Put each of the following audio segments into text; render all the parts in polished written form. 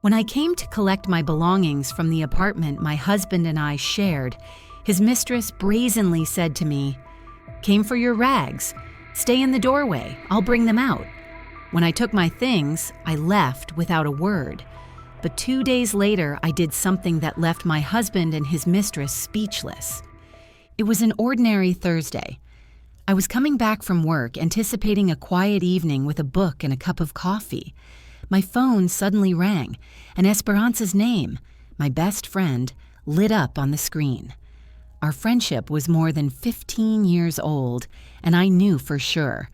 When I came to collect my belongings from the apartment my husband and I shared, his mistress brazenly said to me, "Came for your rags. Stay in the doorway. I'll bring them out." When I took my things, I left without a word. But 2 days later, I did something that left my husband and his mistress speechless. It was an ordinary Thursday. I was coming back from work, anticipating a quiet evening with a book and a cup of coffee. My phone suddenly rang, and Esperanza's name, my best friend, lit up on the screen. Our friendship was more than 15 years old, and I knew for sure.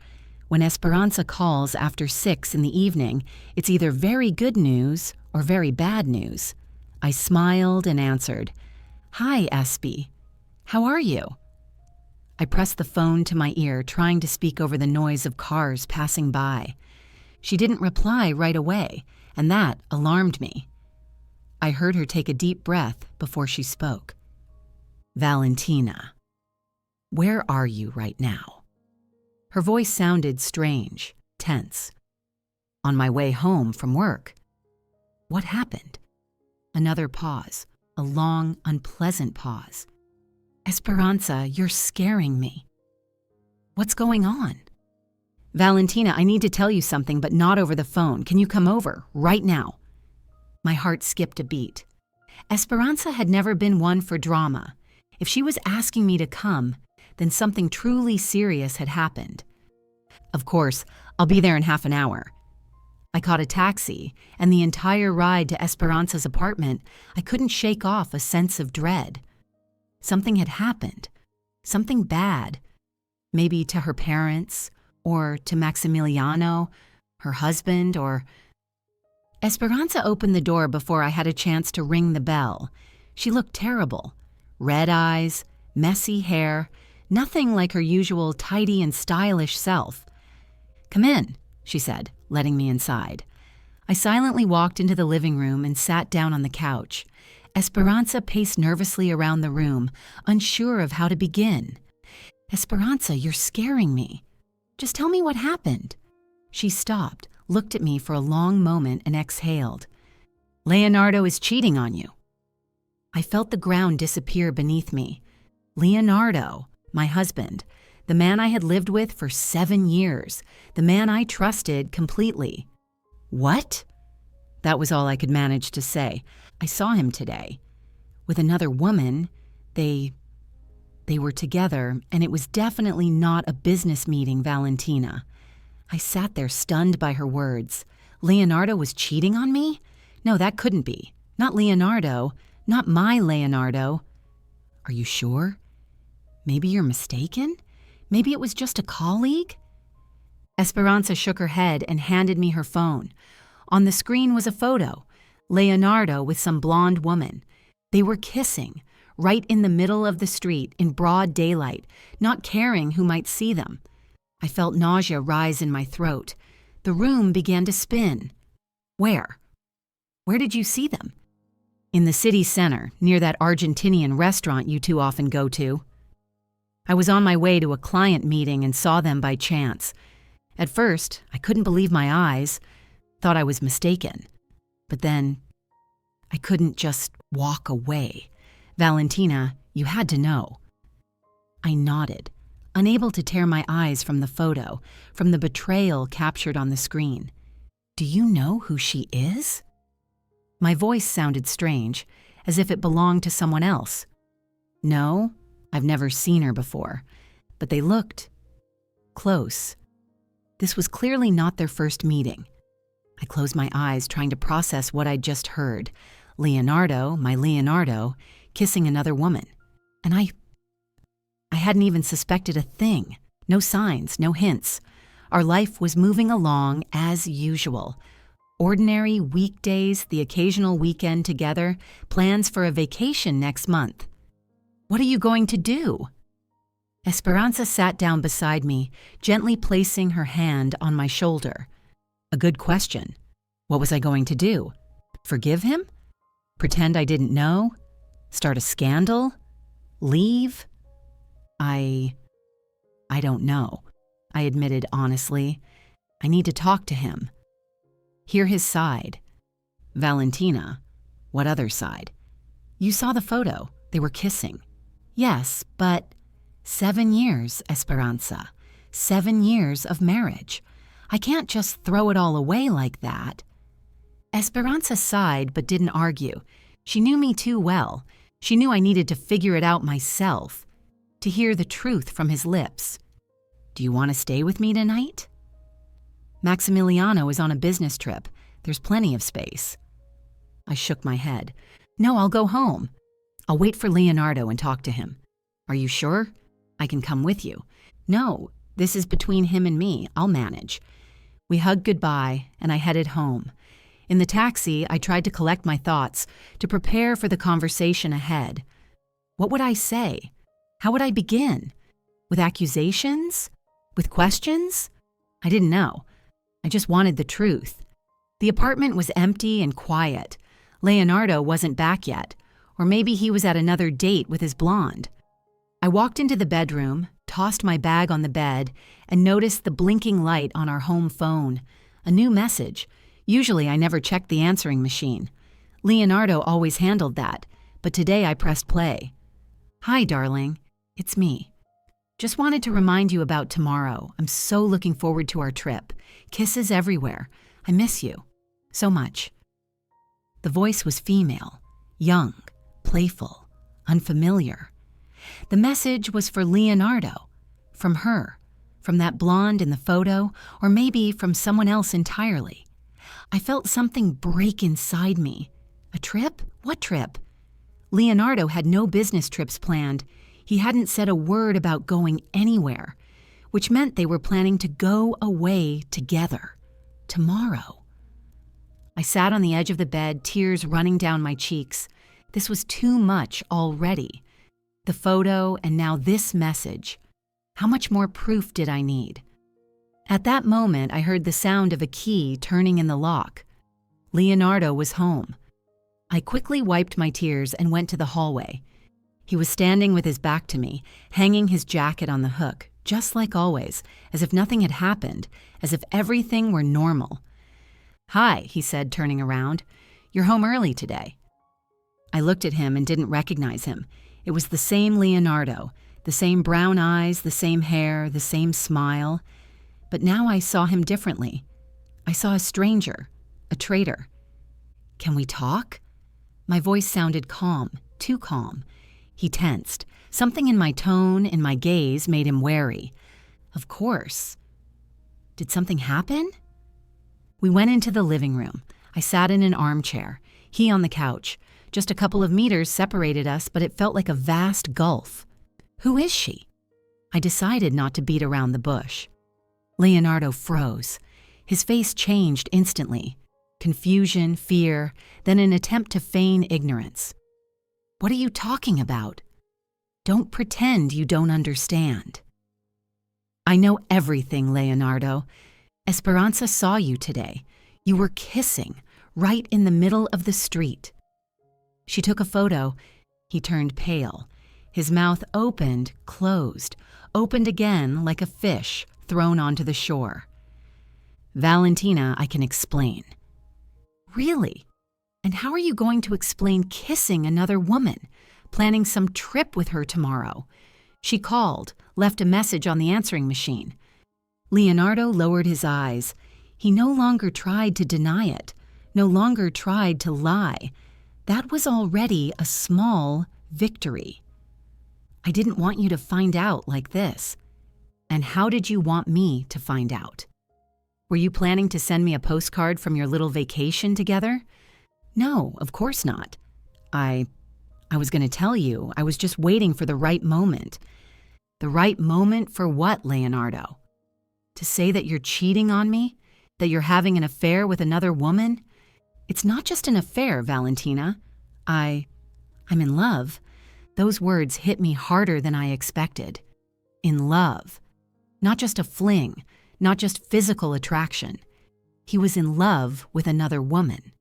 When Esperanza calls after 6 in the evening, it's either very good news or very bad news. I smiled and answered, "Hi, Espy. How are you?" I pressed the phone to my ear, trying to speak over the noise of cars passing by. She didn't reply right away, and that alarmed me. I heard her take a deep breath before she spoke. "Valentina, where are you right now?" Her voice sounded strange, tense. "On my way home from work." "What happened?" Another pause, a long, unpleasant pause. "Esperanza, you're scaring me." "What's going on?" "Valentina, I need to tell you something, but not over the phone. Can you come over, right now?" My heart skipped a beat. Esperanza had never been one for drama. If she was asking me to come, then something truly serious had happened. "Of course, I'll be there in half an hour." I caught a taxi, and the entire ride to Esperanza's apartment, I couldn't shake off a sense of dread. Something had happened. Something bad. Maybe to her parents, or to Maximiliano, her husband, or... Esperanza opened the door before I had a chance to ring the bell. She looked terrible. Red eyes, messy hair, nothing like her usual tidy and stylish self. "Come in," she said, letting me inside. I silently walked into the living room and sat down on the couch. Esperanza paced nervously around the room, unsure of how to begin. "Esperanza, you're scaring me. Just tell me what happened." She stopped, looked at me for a long moment, and exhaled. "Leonardo is cheating on you." I felt the ground disappear beneath me. Leonardo, my husband, the man I had lived with for 7 years, the man I trusted completely. "What?" That was all I could manage to say. "I saw him today. With another woman. They were together, and it was definitely not a business meeting, Valentina." I sat there stunned by her words. Leonardo was cheating on me? No, that couldn't be. Not Leonardo. Not my Leonardo. "Are you sure? Maybe you're mistaken? Maybe it was just a colleague?" Esperanza shook her head and handed me her phone. On the screen was a photo. Leonardo with some blonde woman. They were kissing, right in the middle of the street, in broad daylight, not caring who might see them. I felt nausea rise in my throat. The room began to spin. "Where? Where did you see them?" "In the city center, near that Argentinian restaurant you two often go to." I was on my way to a client meeting and saw them by chance. At first, I couldn't believe my eyes, thought I was mistaken. But then, I couldn't just walk away. "Valentina, you had to know." I nodded, unable to tear my eyes from the photo, from the betrayal captured on the screen. "Do you know who she is?" My voice sounded strange, as if it belonged to someone else. "No, I've never seen her before, but they looked close." This was clearly not their first meeting. I closed my eyes, trying to process what I'd just heard. Leonardo, my Leonardo, kissing another woman. And I hadn't even suspected a thing. No signs, no hints. Our life was moving along as usual. Ordinary weekdays, the occasional weekend together, plans for a vacation next month. "What are you going to do?" Esperanza sat down beside me, gently placing her hand on my shoulder. "A good question. What was I going to do? Forgive him? Pretend I didn't know? Start a scandal? Leave?" I don't know," I admitted honestly. "I need to talk to him. Hear his side. Valentina, what other side? You saw the photo. They were kissing. Yes, but 7 years, Esperanza. 7 years of marriage. I can't just throw it all away like that. Esperanza sighed but didn't argue. She knew me too well. She knew I needed to figure it out myself, to hear the truth from his lips. Do you want to stay with me tonight? Maximiliano is on a business trip. There's plenty of space. I shook my head. No, I'll go home. I'll wait for Leonardo and talk to him. Are you sure? I can come with you. No, this is between him and me. I'll manage. We hugged goodbye, and I headed home. In the taxi, I tried to collect my thoughts, to prepare for the conversation ahead. What would I say? How would I begin? With accusations? With questions? I didn't know. I just wanted the truth. The apartment was empty and quiet. Leonardo wasn't back yet, or maybe he was at another date with his blonde. I walked into the bedroom, tossed my bag on the bed, and noticed the blinking light on our home phone. A new message. Usually I never checked the answering machine. Leonardo always handled that, but today I pressed play. Hi, darling. It's me. Just wanted to remind you about tomorrow. I'm so looking forward to our trip. Kisses everywhere. I miss you. So much. The voice was female, young, playful, unfamiliar. The message was for Leonardo, from her, from that blonde in the photo, or maybe from someone else entirely. I felt something break inside me. A trip? What trip? Leonardo had no business trips planned. He hadn't said a word about going anywhere, which meant they were planning to go away together. Tomorrow. I sat on the edge of the bed, tears running down my cheeks. This was too much already. The photo and now this message. How much more proof did I need? At that moment, I heard the sound of a key turning in the lock. Leonardo was home. I quickly wiped my tears and went to the hallway. He was standing with his back to me, hanging his jacket on the hook, just like always, as if nothing had happened, as if everything were normal. Hi, he said, turning around. You're home early today. I looked at him and didn't recognize him. It was the same Leonardo, the same brown eyes, the same hair, the same smile. But now I saw him differently. I saw a stranger, a traitor. Can we talk? My voice sounded calm, too calm. He tensed. Something in my tone, in my gaze, made him wary. Of course. Did something happen? We went into the living room. I sat in an armchair, he on the couch. Just a couple of meters separated us, but it felt like a vast gulf. Who is she? I decided not to beat around the bush. Leonardo froze. His face changed instantly. Confusion, fear, then an attempt to feign ignorance. What are you talking about? Don't pretend you don't understand. I know everything, Leonardo. Esperanza saw you today. You were kissing, right in the middle of the street. She took a photo. He turned pale. His mouth opened, closed, opened again like a fish thrown onto the shore. Valentina, I can explain. Really? And how are you going to explain kissing another woman, planning some trip with her tomorrow? She called, left a message on the answering machine. Leonardo lowered his eyes. He no longer tried to deny it, no longer tried to lie. That was already a small victory. I didn't want you to find out like this. And how did you want me to find out? Were you planning to send me a postcard from your little vacation together? No, of course not. I was going to tell you. I was just waiting for the right moment. The right moment for what, Leonardo? To say that you're cheating on me? That you're having an affair with another woman? It's not just an affair, Valentina. I'm in love. Those words hit me harder than I expected. In love. Not just a fling, not just physical attraction. He was in love with another woman.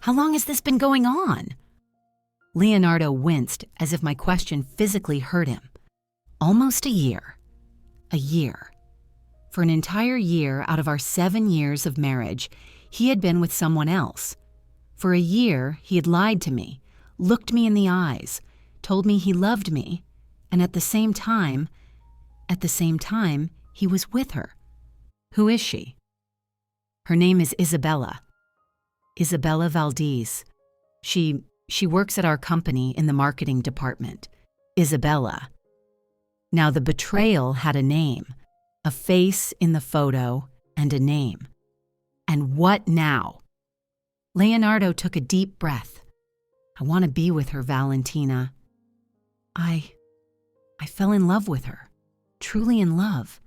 How long has this been going on? Leonardo winced as if my question physically hurt him. Almost a year. A year. For an entire year out of our 7 years of marriage, He had been with someone else. For a year, he had lied to me, looked me in the eyes, told me he loved me, and at the same time, he was with her. Who is she? Her name is Isabella. Isabella Valdez. She works at our company in the marketing department. Isabella. Now, the betrayal had a name, a face in the photo, and a name. And what now? Leonardo took a deep breath. I want to be with her, Valentina. I fell in love with her, truly in love.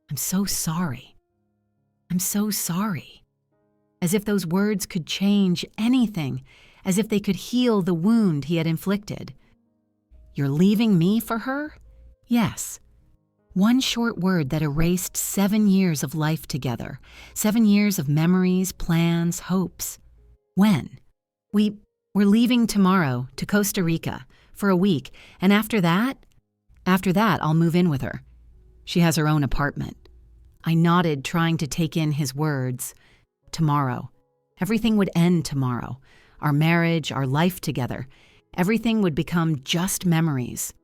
I'm so sorry. I'm so sorry. As if those words could change anything, as if they could heal the wound he had inflicted. You're leaving me for her? Yes. One short word that erased 7 years of life together, 7 years of memories, plans, hopes. When? We're leaving tomorrow to Costa Rica for a week, and after that, I'll move in with her. She has her own apartment. I nodded, trying to take in his words. Tomorrow. Everything would end tomorrow. Our marriage, our life together. Everything would become just memories.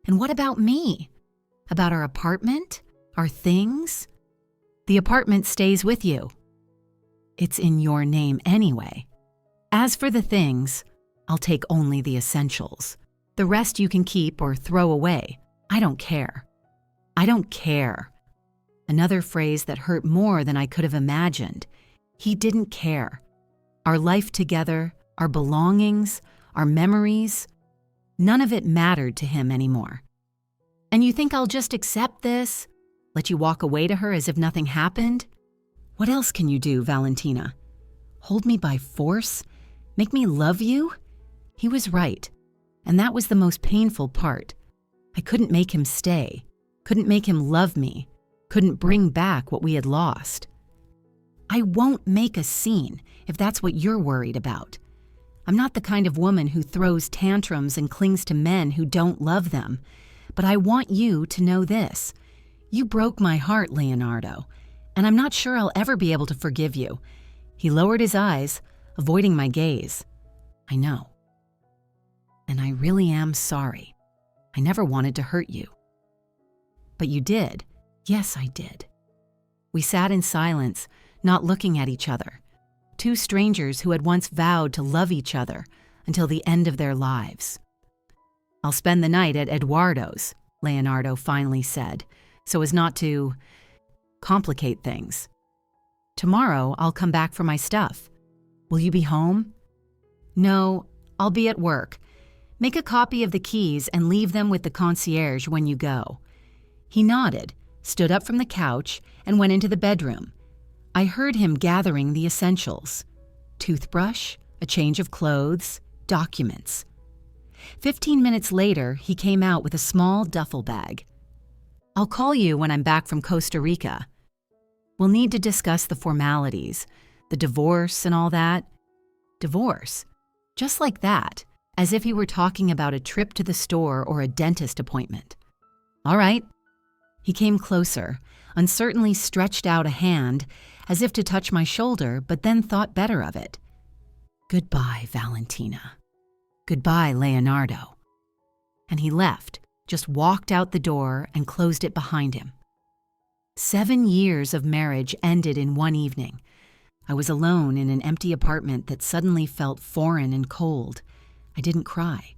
And what about me? About our apartment? Our things? The apartment stays with you. It's in your name anyway. As for the things, I'll take only the essentials. The rest you can keep or throw away. I don't care. I don't care. Another phrase that hurt more than I could have imagined. He didn't care. Our life together, our belongings, our memories, none of it mattered to him anymore. And you think I'll just accept this? Let you walk away to her as if nothing happened? What else can you do, Valentina? Hold me by force? Make me love you? He was right. And that was the most painful part. I couldn't make him stay, couldn't make him love me, couldn't bring back what we had lost. I won't make a scene if that's what you're worried about. I'm not the kind of woman who throws tantrums and clings to men who don't love them. But I want you to know this. You broke my heart, Leonardo, and I'm not sure I'll ever be able to forgive you. He lowered his eyes, avoiding my gaze. I know. And I really am sorry. I never wanted to hurt you. But you did. Yes, I did. We sat in silence, not looking at each other. Two strangers who had once vowed to love each other until the end of their lives. I'll spend the night at Eduardo's, Leonardo finally said, so as not to complicate things. Tomorrow, I'll come back for my stuff. Will you be home? No, I'll be at work. Make a copy of the keys and leave them with the concierge when you go. He nodded, stood up from the couch, and went into the bedroom. I heard him gathering the essentials. Toothbrush, a change of clothes, documents. 15 minutes later, he came out with a small duffel bag. I'll call you when I'm back from Costa Rica. We'll need to discuss the formalities, the divorce and all that. Divorce? Just like that, as if he were talking about a trip to the store or a dentist appointment. All right. He came closer, uncertainly stretched out a hand, as if to touch my shoulder, but then thought better of it. Goodbye, Valentina. Goodbye, Leonardo. And he left, just walked out the door and closed it behind him. 7 years of marriage ended in one evening. I was alone in an empty apartment that suddenly felt foreign and cold. I didn't cry.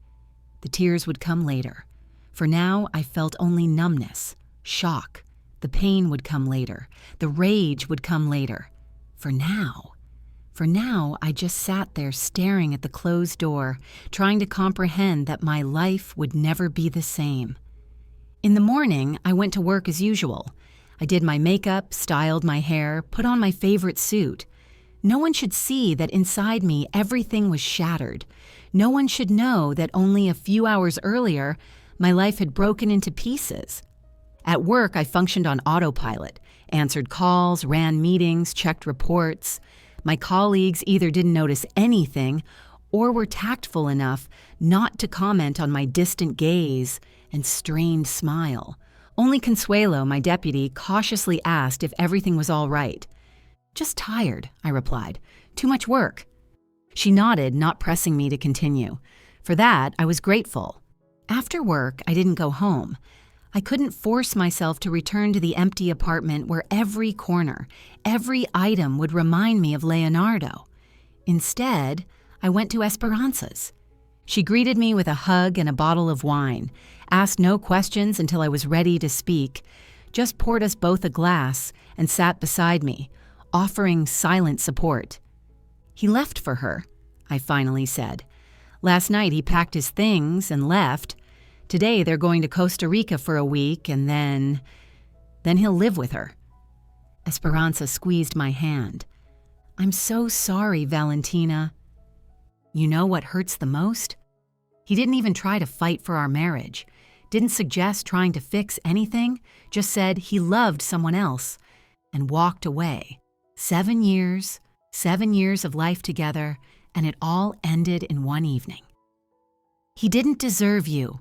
The tears would come later. For now, I felt only numbness, shock. The pain would come later. The rage would come later. For now, I just sat there staring at the closed door, trying to comprehend that my life would never be the same. In the morning, I went to work as usual. I did my makeup, styled my hair, put on my favorite suit. No one should see that inside me everything was shattered. No one should know that only a few hours earlier, my life had broken into pieces. At work, I functioned on autopilot, answered calls, ran meetings, checked reports. My colleagues either didn't notice anything or were tactful enough not to comment on my distant gaze and strained smile. Only Consuelo, my deputy, cautiously asked if everything was all right. Just tired, I replied. Too much work. She nodded, not pressing me to continue. For that, I was grateful. After work, I didn't go home. I couldn't force myself to return to the empty apartment where every corner, every item would remind me of Leonardo. Instead, I went to Esperanza's. She greeted me with a hug and a bottle of wine, asked no questions until I was ready to speak, just poured us both a glass and sat beside me, offering silent support. He left for her, I finally said. Last night he packed his things and left. Today they're going to Costa Rica for a week and then he'll live with her. Esperanza squeezed my hand. I'm so sorry, Valentina. You know what hurts the most? He didn't even try to fight for our marriage, didn't suggest trying to fix anything, just said he loved someone else and walked away. 7 years of life together, and it all ended in one evening. He didn't deserve you,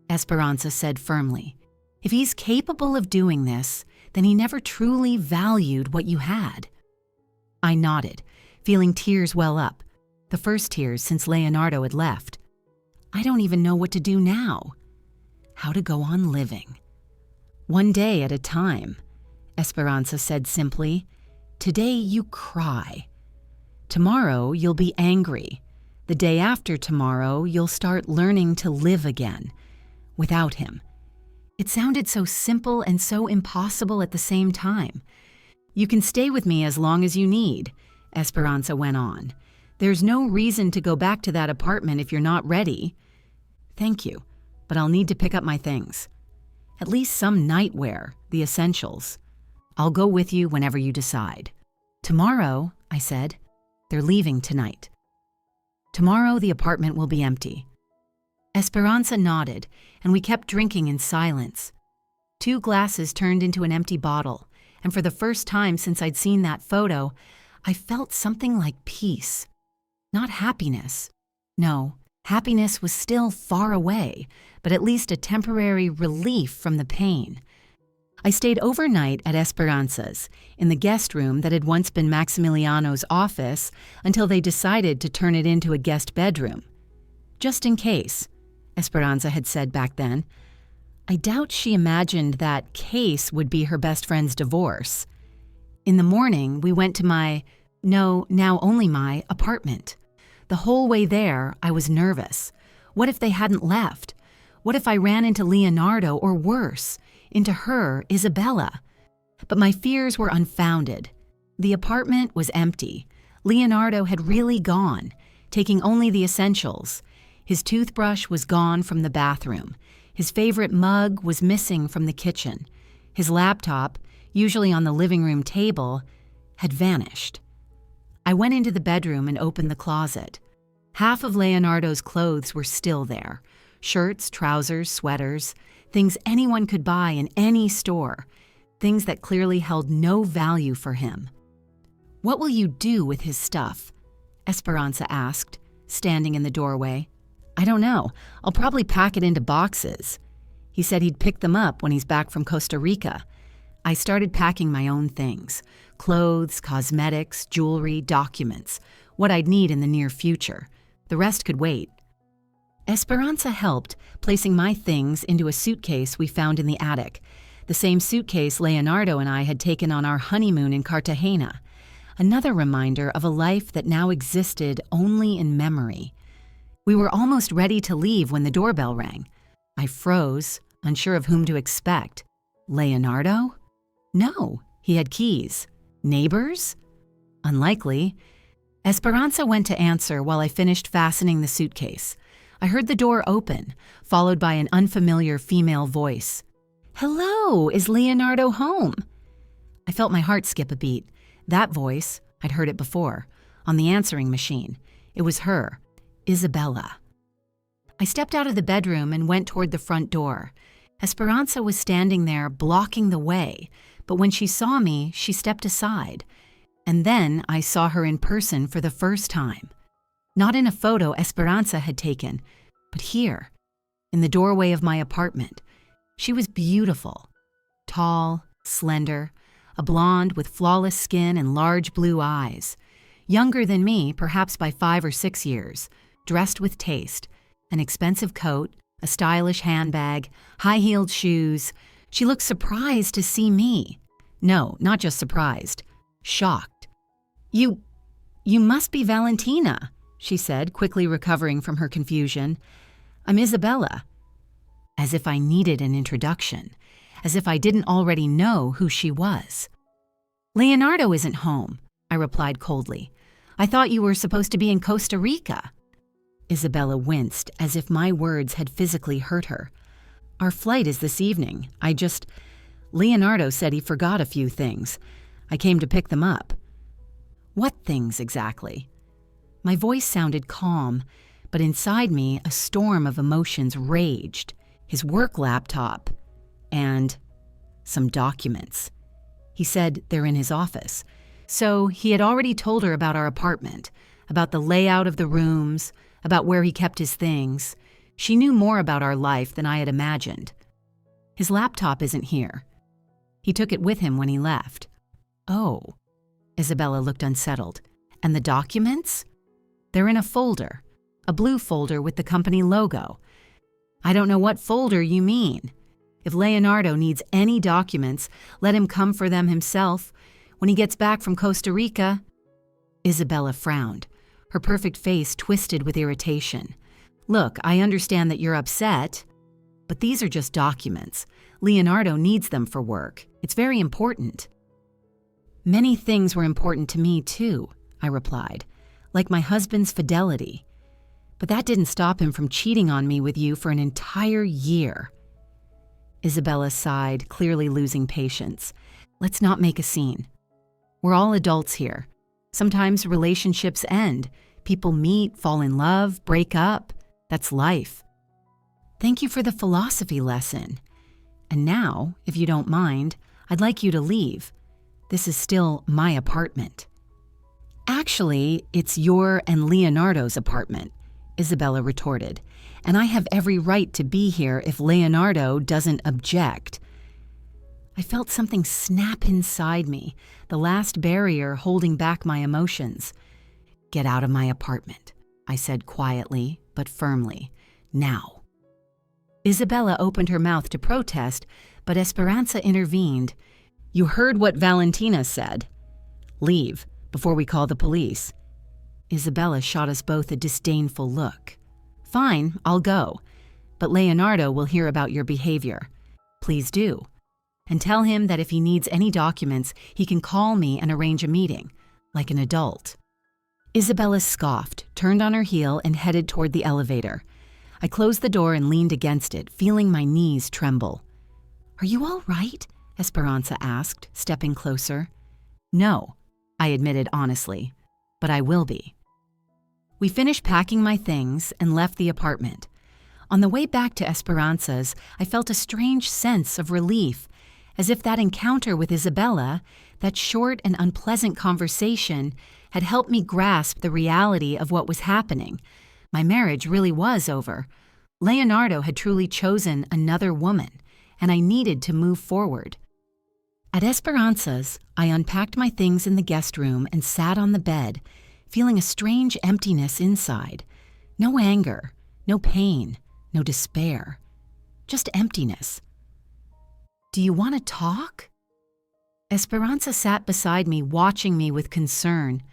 Esperanza said firmly. If he's capable of doing this, then he never truly valued what you had. I nodded, feeling tears well up, the first tears since Leonardo had left. I don't even know what to do now. How to go on living. One day at a time, Esperanza said simply. Today you cry. Tomorrow you'll be angry. The day after tomorrow you'll start learning to live again, without him. It sounded so simple and so impossible at the same time. You can stay with me as long as you need, Esperanza went on. There's no reason to go back to that apartment if you're not ready. Thank you, but I'll need to pick up my things. At least some nightwear, the essentials. I'll go with you whenever you decide. Tomorrow, I said. They're leaving tonight. Tomorrow the apartment will be empty. Esperanza nodded, and we kept drinking in silence. 2 glasses turned into an empty bottle, and for the first time since I'd seen that photo, I felt something like peace. Not happiness. No, happiness was still far away, but at least a temporary relief from the pain. I stayed overnight at Esperanza's, in the guest room that had once been Maximiliano's office until they decided to turn it into a guest bedroom. Just in case, Esperanza had said back then. I doubt she imagined that case would be her best friend's divorce. In the morning, we went to now only my apartment. The whole way there, I was nervous. What if they hadn't left? What if I ran into Leonardo, or worse, into her, Isabella? But my fears were unfounded. The apartment was empty. Leonardo had really gone, taking only the essentials. His toothbrush was gone from the bathroom. His favorite mug was missing from the kitchen. His laptop, usually on the living room table, had vanished. I went into the bedroom and opened the closet. Half of Leonardo's clothes were still there. Shirts, trousers, sweaters, things anyone could buy in any store, things that clearly held no value for him. What will you do with his stuff? Esperanza asked, standing in the doorway. I don't know. I'll probably pack it into boxes. He said he'd pick them up when he's back from Costa Rica. I started packing my own things: clothes, cosmetics, jewelry, documents, what I'd need in the near future. The rest could wait. Esperanza helped, placing my things into a suitcase we found in the attic, the same suitcase Leonardo and I had taken on our honeymoon in Cartagena. Another reminder of a life that now existed only in memory. We were almost ready to leave when the doorbell rang. I froze, unsure of whom to expect. Leonardo? No, he had keys. Neighbors? Unlikely. Esperanza went to answer while I finished fastening the suitcase. I heard the door open, followed by an unfamiliar female voice. Hello, is Leonardo home? I felt my heart skip a beat. That voice, I'd heard it before, on the answering machine. It was her. Isabella. I stepped out of the bedroom and went toward the front door. Esperanza was standing there blocking the way, but when she saw me, she stepped aside. And then I saw her in person for the first time. Not in a photo Esperanza had taken, but here, in the doorway of my apartment. She was beautiful. Tall, slender, a blonde with flawless skin and large blue eyes. Younger than me, perhaps by 5 or 6 years, dressed with taste, an expensive coat, a stylish handbag, high-heeled shoes. She looked surprised to see me. No, not just surprised, shocked. You must be Valentina," she said, quickly recovering from her confusion. "I'm Isabella." As if I needed an introduction, as if I didn't already know who she was. "Leonardo isn't home," I replied coldly. "I thought you were supposed to be in Costa Rica." Isabella winced as if my words had physically hurt her. "Our flight is this evening. Leonardo said he forgot a few things. I came to pick them up." "What things exactly?" My voice sounded calm, but inside me a storm of emotions raged. His work laptop and some documents. He said they're in his office. So he had already told her about our apartment, about the layout of the rooms, about where he kept his things. She knew more about our life than I had imagined. "His laptop isn't here. He took it with him when he left." "Oh." Isabella looked unsettled. "And the documents?" "They're in a folder, a blue folder with the company logo." "I don't know what folder you mean. If Leonardo needs any documents, let him come for them himself when he gets back from Costa Rica." Isabella frowned, her perfect face twisted with irritation. "Look, I understand that you're upset, but these are just documents. Leonardo needs them for work. It's very important." "Many things were important to me, too," I replied, "like my husband's fidelity. But that didn't stop him from cheating on me with you for an entire year." Isabella sighed, clearly losing patience. "Let's not make a scene. We're all adults here. Sometimes relationships end. People meet, fall in love, break up. That's life." "Thank you for the philosophy lesson. And now, if you don't mind, I'd like you to leave. This is still my apartment." "Actually, it's your and Leonardo's apartment," Isabella retorted, "and I have every right to be here if Leonardo doesn't object." I felt something snap inside me, the last barrier holding back my emotions. "Get out of my apartment," I said quietly but firmly. "Now." Isabella opened her mouth to protest, but Esperanza intervened. "You heard what Valentina said. Leave, before we call the police." Isabella shot us both a disdainful look. "Fine, I'll go. But Leonardo will hear about your behavior. Please do. And tell him that if he needs any documents, he can call me and arrange a meeting, like an adult." Isabella scoffed, turned on her heel, and headed toward the elevator. I closed the door and leaned against it, feeling my knees tremble. "Are you all right?" Esperanza asked, stepping closer. "No," I admitted honestly, "but I will be." We finished packing my things and left the apartment. On the way back to Esperanza's, I felt a strange sense of relief, as if that encounter with Isabella, that short and unpleasant conversation, had helped me grasp the reality of what was happening. My marriage really was over. Leonardo had truly chosen another woman, and I needed to move forward. At Esperanza's, I unpacked my things in the guest room and sat on the bed, feeling a strange emptiness inside. No anger, no pain, no despair, just emptiness. "Do you want to talk?" Esperanza sat beside me, watching me with concern.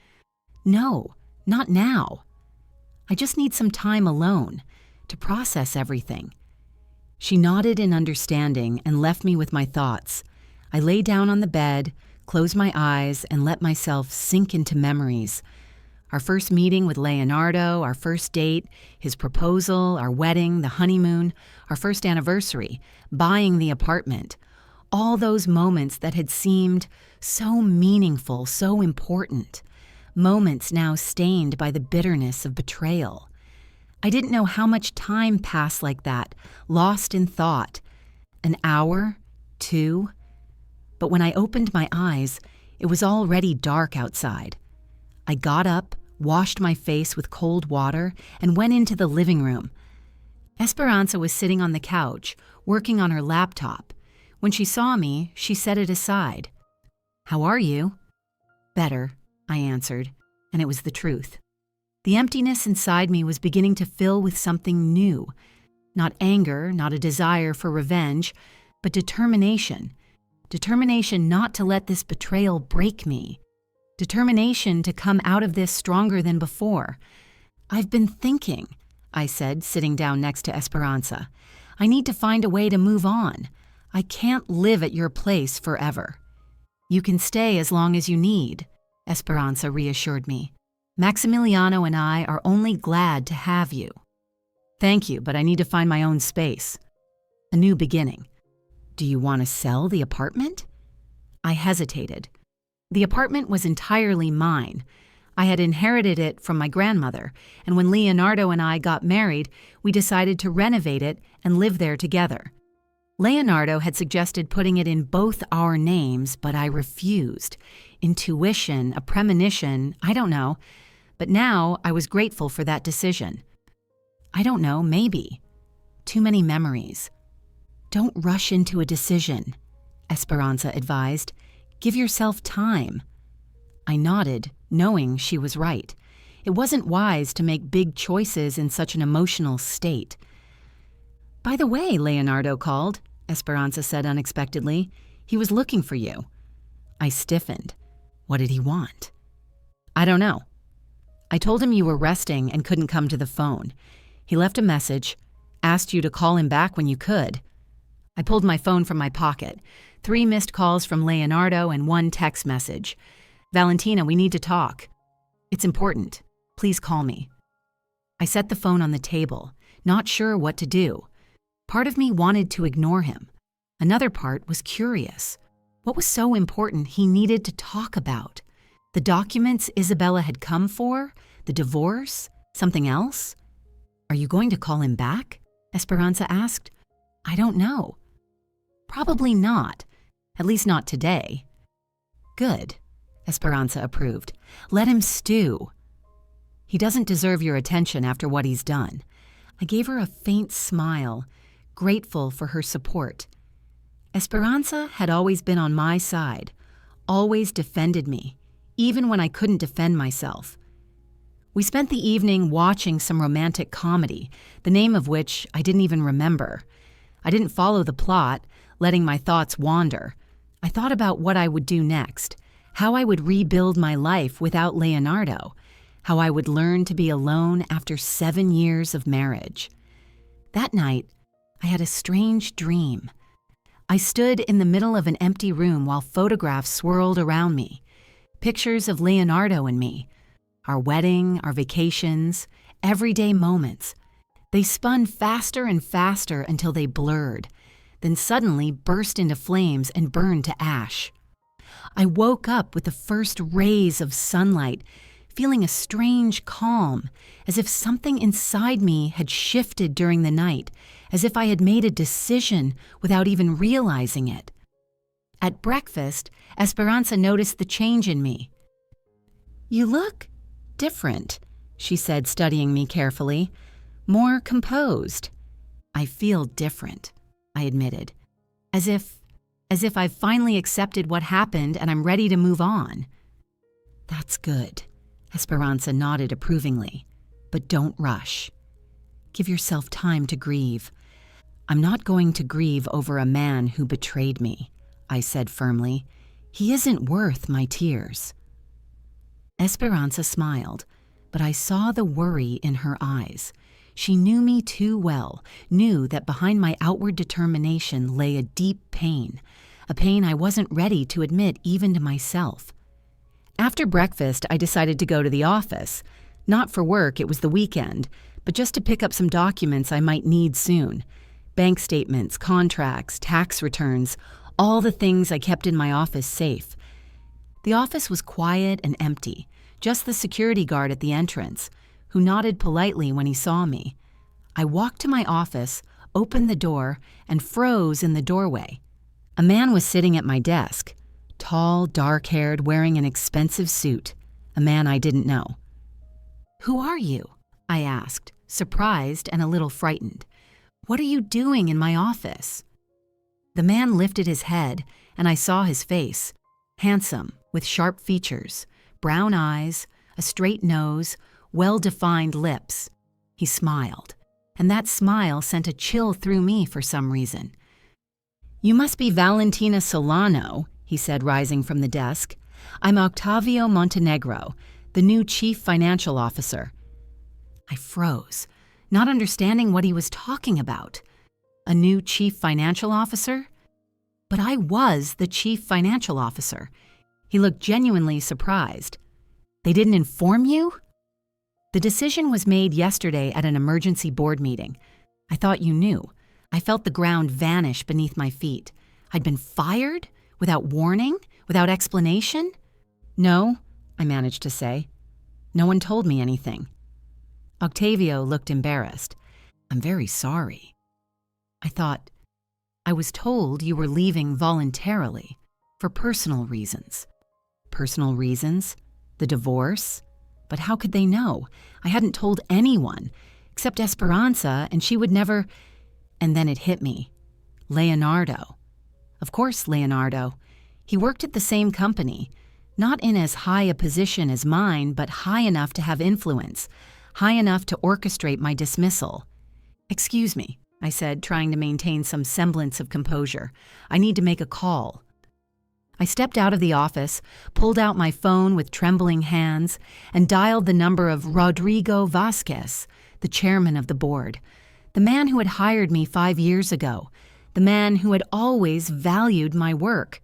"No, not now. I just need some time alone to process everything." She nodded in understanding and left me with my thoughts. I lay down on the bed, closed my eyes, and let myself sink into memories. Our first meeting with Leonardo, our first date, his proposal, our wedding, the honeymoon, our first anniversary, buying the apartment. All those moments that had seemed so meaningful, so important. Moments now stained by the bitterness of betrayal. I didn't know how much time passed like that, lost in thought. An hour? 2? But when I opened my eyes, it was already dark outside. I got up, washed my face with cold water, and went into the living room. Esperanza was sitting on the couch, working on her laptop. When she saw me, she set it aside. "How are you?" "Better," I answered, and it was the truth. The emptiness inside me was beginning to fill with something new. Not anger, not a desire for revenge, but determination. Determination not to let this betrayal break me. Determination to come out of this stronger than before. "I've been thinking," I said, sitting down next to Esperanza. "I need to find a way to move on. I can't live at your place forever." "You can stay as long as you need," Esperanza reassured me. "Maximiliano and I are only glad to have you." "Thank you, but I need to find my own space." A new beginning. "Do you want to sell the apartment?" I hesitated. The apartment was entirely mine. I had inherited it from my grandmother, and when Leonardo and I got married, we decided to renovate it and live there together. Leonardo had suggested putting it in both our names, but I refused. Intuition, a premonition, I don't know. But now I was grateful for that decision. I don't know, maybe. Too many memories. "Don't rush into a decision," Esperanza advised. "Give yourself time." I nodded, knowing she was right. It wasn't wise to make big choices in such an emotional state. "By the way, Leonardo called," Esperanza said unexpectedly. "He was looking for you." I stiffened. What did he want? "I don't know. I told him you were resting and couldn't come to the phone. He left a message, asked you to call him back when you could." I pulled my phone from my pocket. 3 missed calls from Leonardo and 1 text message. "Valentina, we need to talk. It's important. Please call me." I set the phone on the table, not sure what to do. Part of me wanted to ignore him. Another part was curious. What was so important he needed to talk about? The documents Isabella had come for? The divorce? Something else? "Are you going to call him back?" Esperanza asked. "I don't know." "Probably not. At least not today." "Good," Esperanza approved. "Let him stew." "He doesn't deserve your attention after what he's done." I gave her a faint smile, grateful for her support. Esperanza had always been on my side, always defended me, even when I couldn't defend myself. We spent the evening watching some romantic comedy, the name of which I didn't even remember. I didn't follow the plot, letting my thoughts wander. I thought about what I would do next, how I would rebuild my life without Leonardo, how I would learn to be alone after 7 years of marriage. That night, I had a strange dream. I stood in the middle of an empty room while photographs swirled around me. Pictures of Leonardo and me, our wedding, our vacations, everyday moments. They spun faster and faster until they blurred, then suddenly burst into flames and burned to ash. I woke up with the first rays of sunlight, feeling a strange calm, as if something inside me had shifted during the night, as if I had made a decision without even realizing it. At breakfast, Esperanza noticed the change in me. "You look different," she said, studying me carefully. "More composed." "I feel different," I admitted, as if I've finally accepted what happened and I'm ready to move on. "That's good," Esperanza nodded approvingly. "But don't rush. Give yourself time to grieve." "I'm not going to grieve over a man who betrayed me," I said firmly. "He isn't worth my tears." Esperanza smiled, but I saw the worry in her eyes. She knew me too well, knew that behind my outward determination lay a deep pain, a pain I wasn't ready to admit even to myself. After breakfast, I decided to go to the office. Not for work, it was the weekend, but just to pick up some documents I might need soon. Bank statements, contracts, tax returns, all the things I kept in my office safe. The office was quiet and empty, just the security guard at the entrance, who nodded politely when he saw me. I walked to my office, opened the door, and froze in the doorway. A man was sitting at my desk, tall, dark-haired, wearing an expensive suit, a man I didn't know. "Who are you?" I asked, surprised and a little frightened. "What are you doing in my office?" The man lifted his head, and I saw his face. handsome, with sharp features, brown eyes, a straight nose, well-defined lips. He smiled, and that smile sent a chill through me for some reason. "You must be Valentina Solano," he said, rising from the desk. "I'm Octavio Montenegro, the new Chief Financial Officer." I froze, not understanding what he was talking about. A new Chief Financial Officer? But I was the Chief Financial Officer. He looked genuinely surprised. "They didn't inform you?" "The decision was made yesterday at an emergency board meeting. I thought you knew." I felt the ground vanish beneath my feet. I'd been fired? Without warning? Without explanation? "No," I managed to say. "No one told me anything." Octavio looked embarrassed. "I'm very sorry." I thought, "I was told you were leaving voluntarily, for personal reasons." Personal reasons? The divorce? But how could they know? I hadn't told anyone, except Esperanza, and she would never... And then it hit me. Leonardo. Of course, Leonardo. He worked at the same company, not in as high a position as mine, but high enough to have influence, high enough to orchestrate my dismissal. "Excuse me," I said, trying to maintain some semblance of composure. "I need to make a call." I stepped out of the office, pulled out my phone with trembling hands, and dialed the number of Rodrigo Vasquez, the chairman of the board, the man who had hired me 5 years ago, the man who had always valued my work.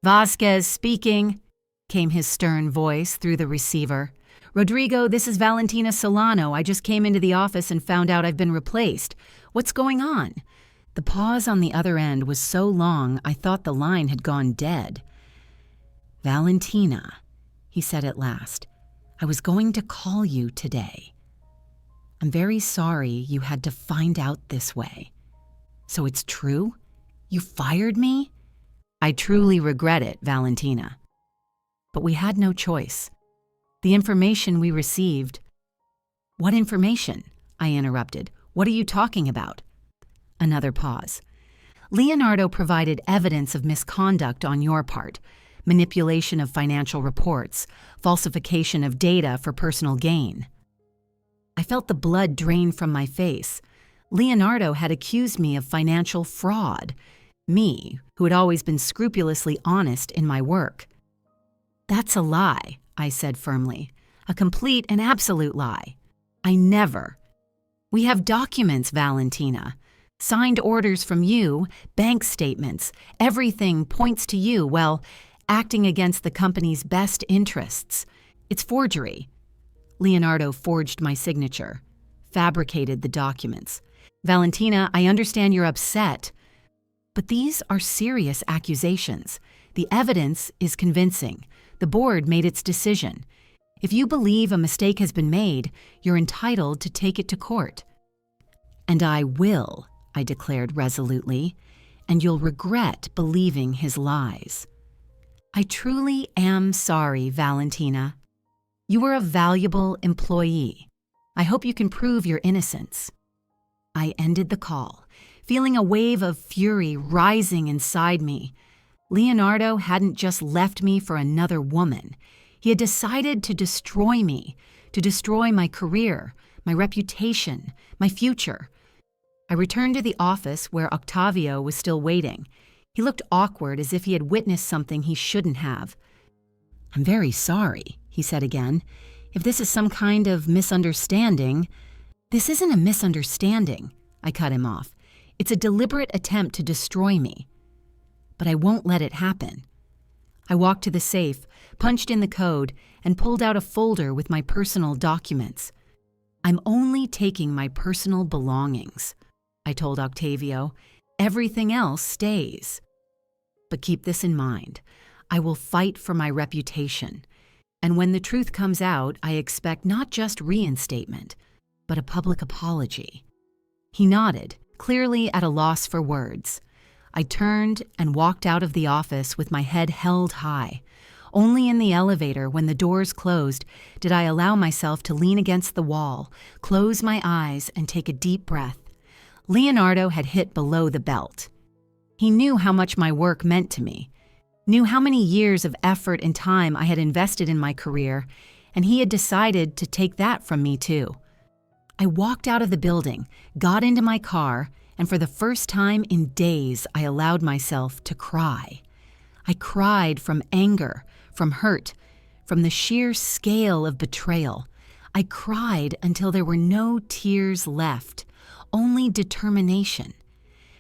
"Vasquez speaking," came his stern voice through the receiver. "Rodrigo, this is Valentina Solano. I just came into the office and found out I've been replaced. What's going on?" The pause on the other end was so long I thought the line had gone dead. "Valentina," he said at last, "I was going to call you today. I'm very sorry you had to find out this way." "So it's true? You fired me?" "I truly regret it, Valentina. But we had no choice. The information we received..." "What information?" I interrupted. "What are you talking about?" Another pause. "Leonardo provided evidence of misconduct on your part, manipulation of financial reports, falsification of data for personal gain." I felt the blood drain from my face. Leonardo had accused me of financial fraud, me, who had always been scrupulously honest in my work. "That's a lie," I said firmly. "A complete and absolute lie. I never..." "We have documents, Valentina. Signed orders from you, bank statements. Everything points to you, well, acting against the company's best interests. It's forgery." Leonardo forged my signature, fabricated the documents. "Valentina, I understand you're upset, but these are serious accusations. The evidence is convincing. The board made its decision. If you believe a mistake has been made, you're entitled to take it to court." "And I will," I declared resolutely, "and you'll regret believing his lies." "I truly am sorry, Valentina. You were a valuable employee. I hope you can prove your innocence." I ended the call, feeling a wave of fury rising inside me. Leonardo hadn't just left me for another woman. He had decided to destroy me, to destroy my career, my reputation, my future. I returned to the office where Octavio was still waiting. He looked awkward, as if he had witnessed something he shouldn't have. "I'm very sorry," he said again. "If this is some kind of misunderstanding..." "This isn't a misunderstanding," I cut him off. "It's a deliberate attempt to destroy me. But I won't let it happen." I walked to the safe, punched in the code, and pulled out a folder with my personal documents. "I'm only taking my personal belongings," I told Octavio. "Everything else stays. But keep this in mind. I will fight for my reputation. And when the truth comes out, I expect not just reinstatement, but a public apology." He nodded, clearly at a loss for words. I turned and walked out of the office with my head held high. Only in the elevator, when the doors closed, did I allow myself to lean against the wall, close my eyes, and take a deep breath. Leonardo had hit below the belt. He knew how much my work meant to me. knew how many years of effort and time I had invested in my career, and he had decided to take that from me too. I walked out of the building, got into my car, and for the first time in days, I allowed myself to cry. I cried from anger, from hurt, from the sheer scale of betrayal. I cried until there were no tears left, only determination.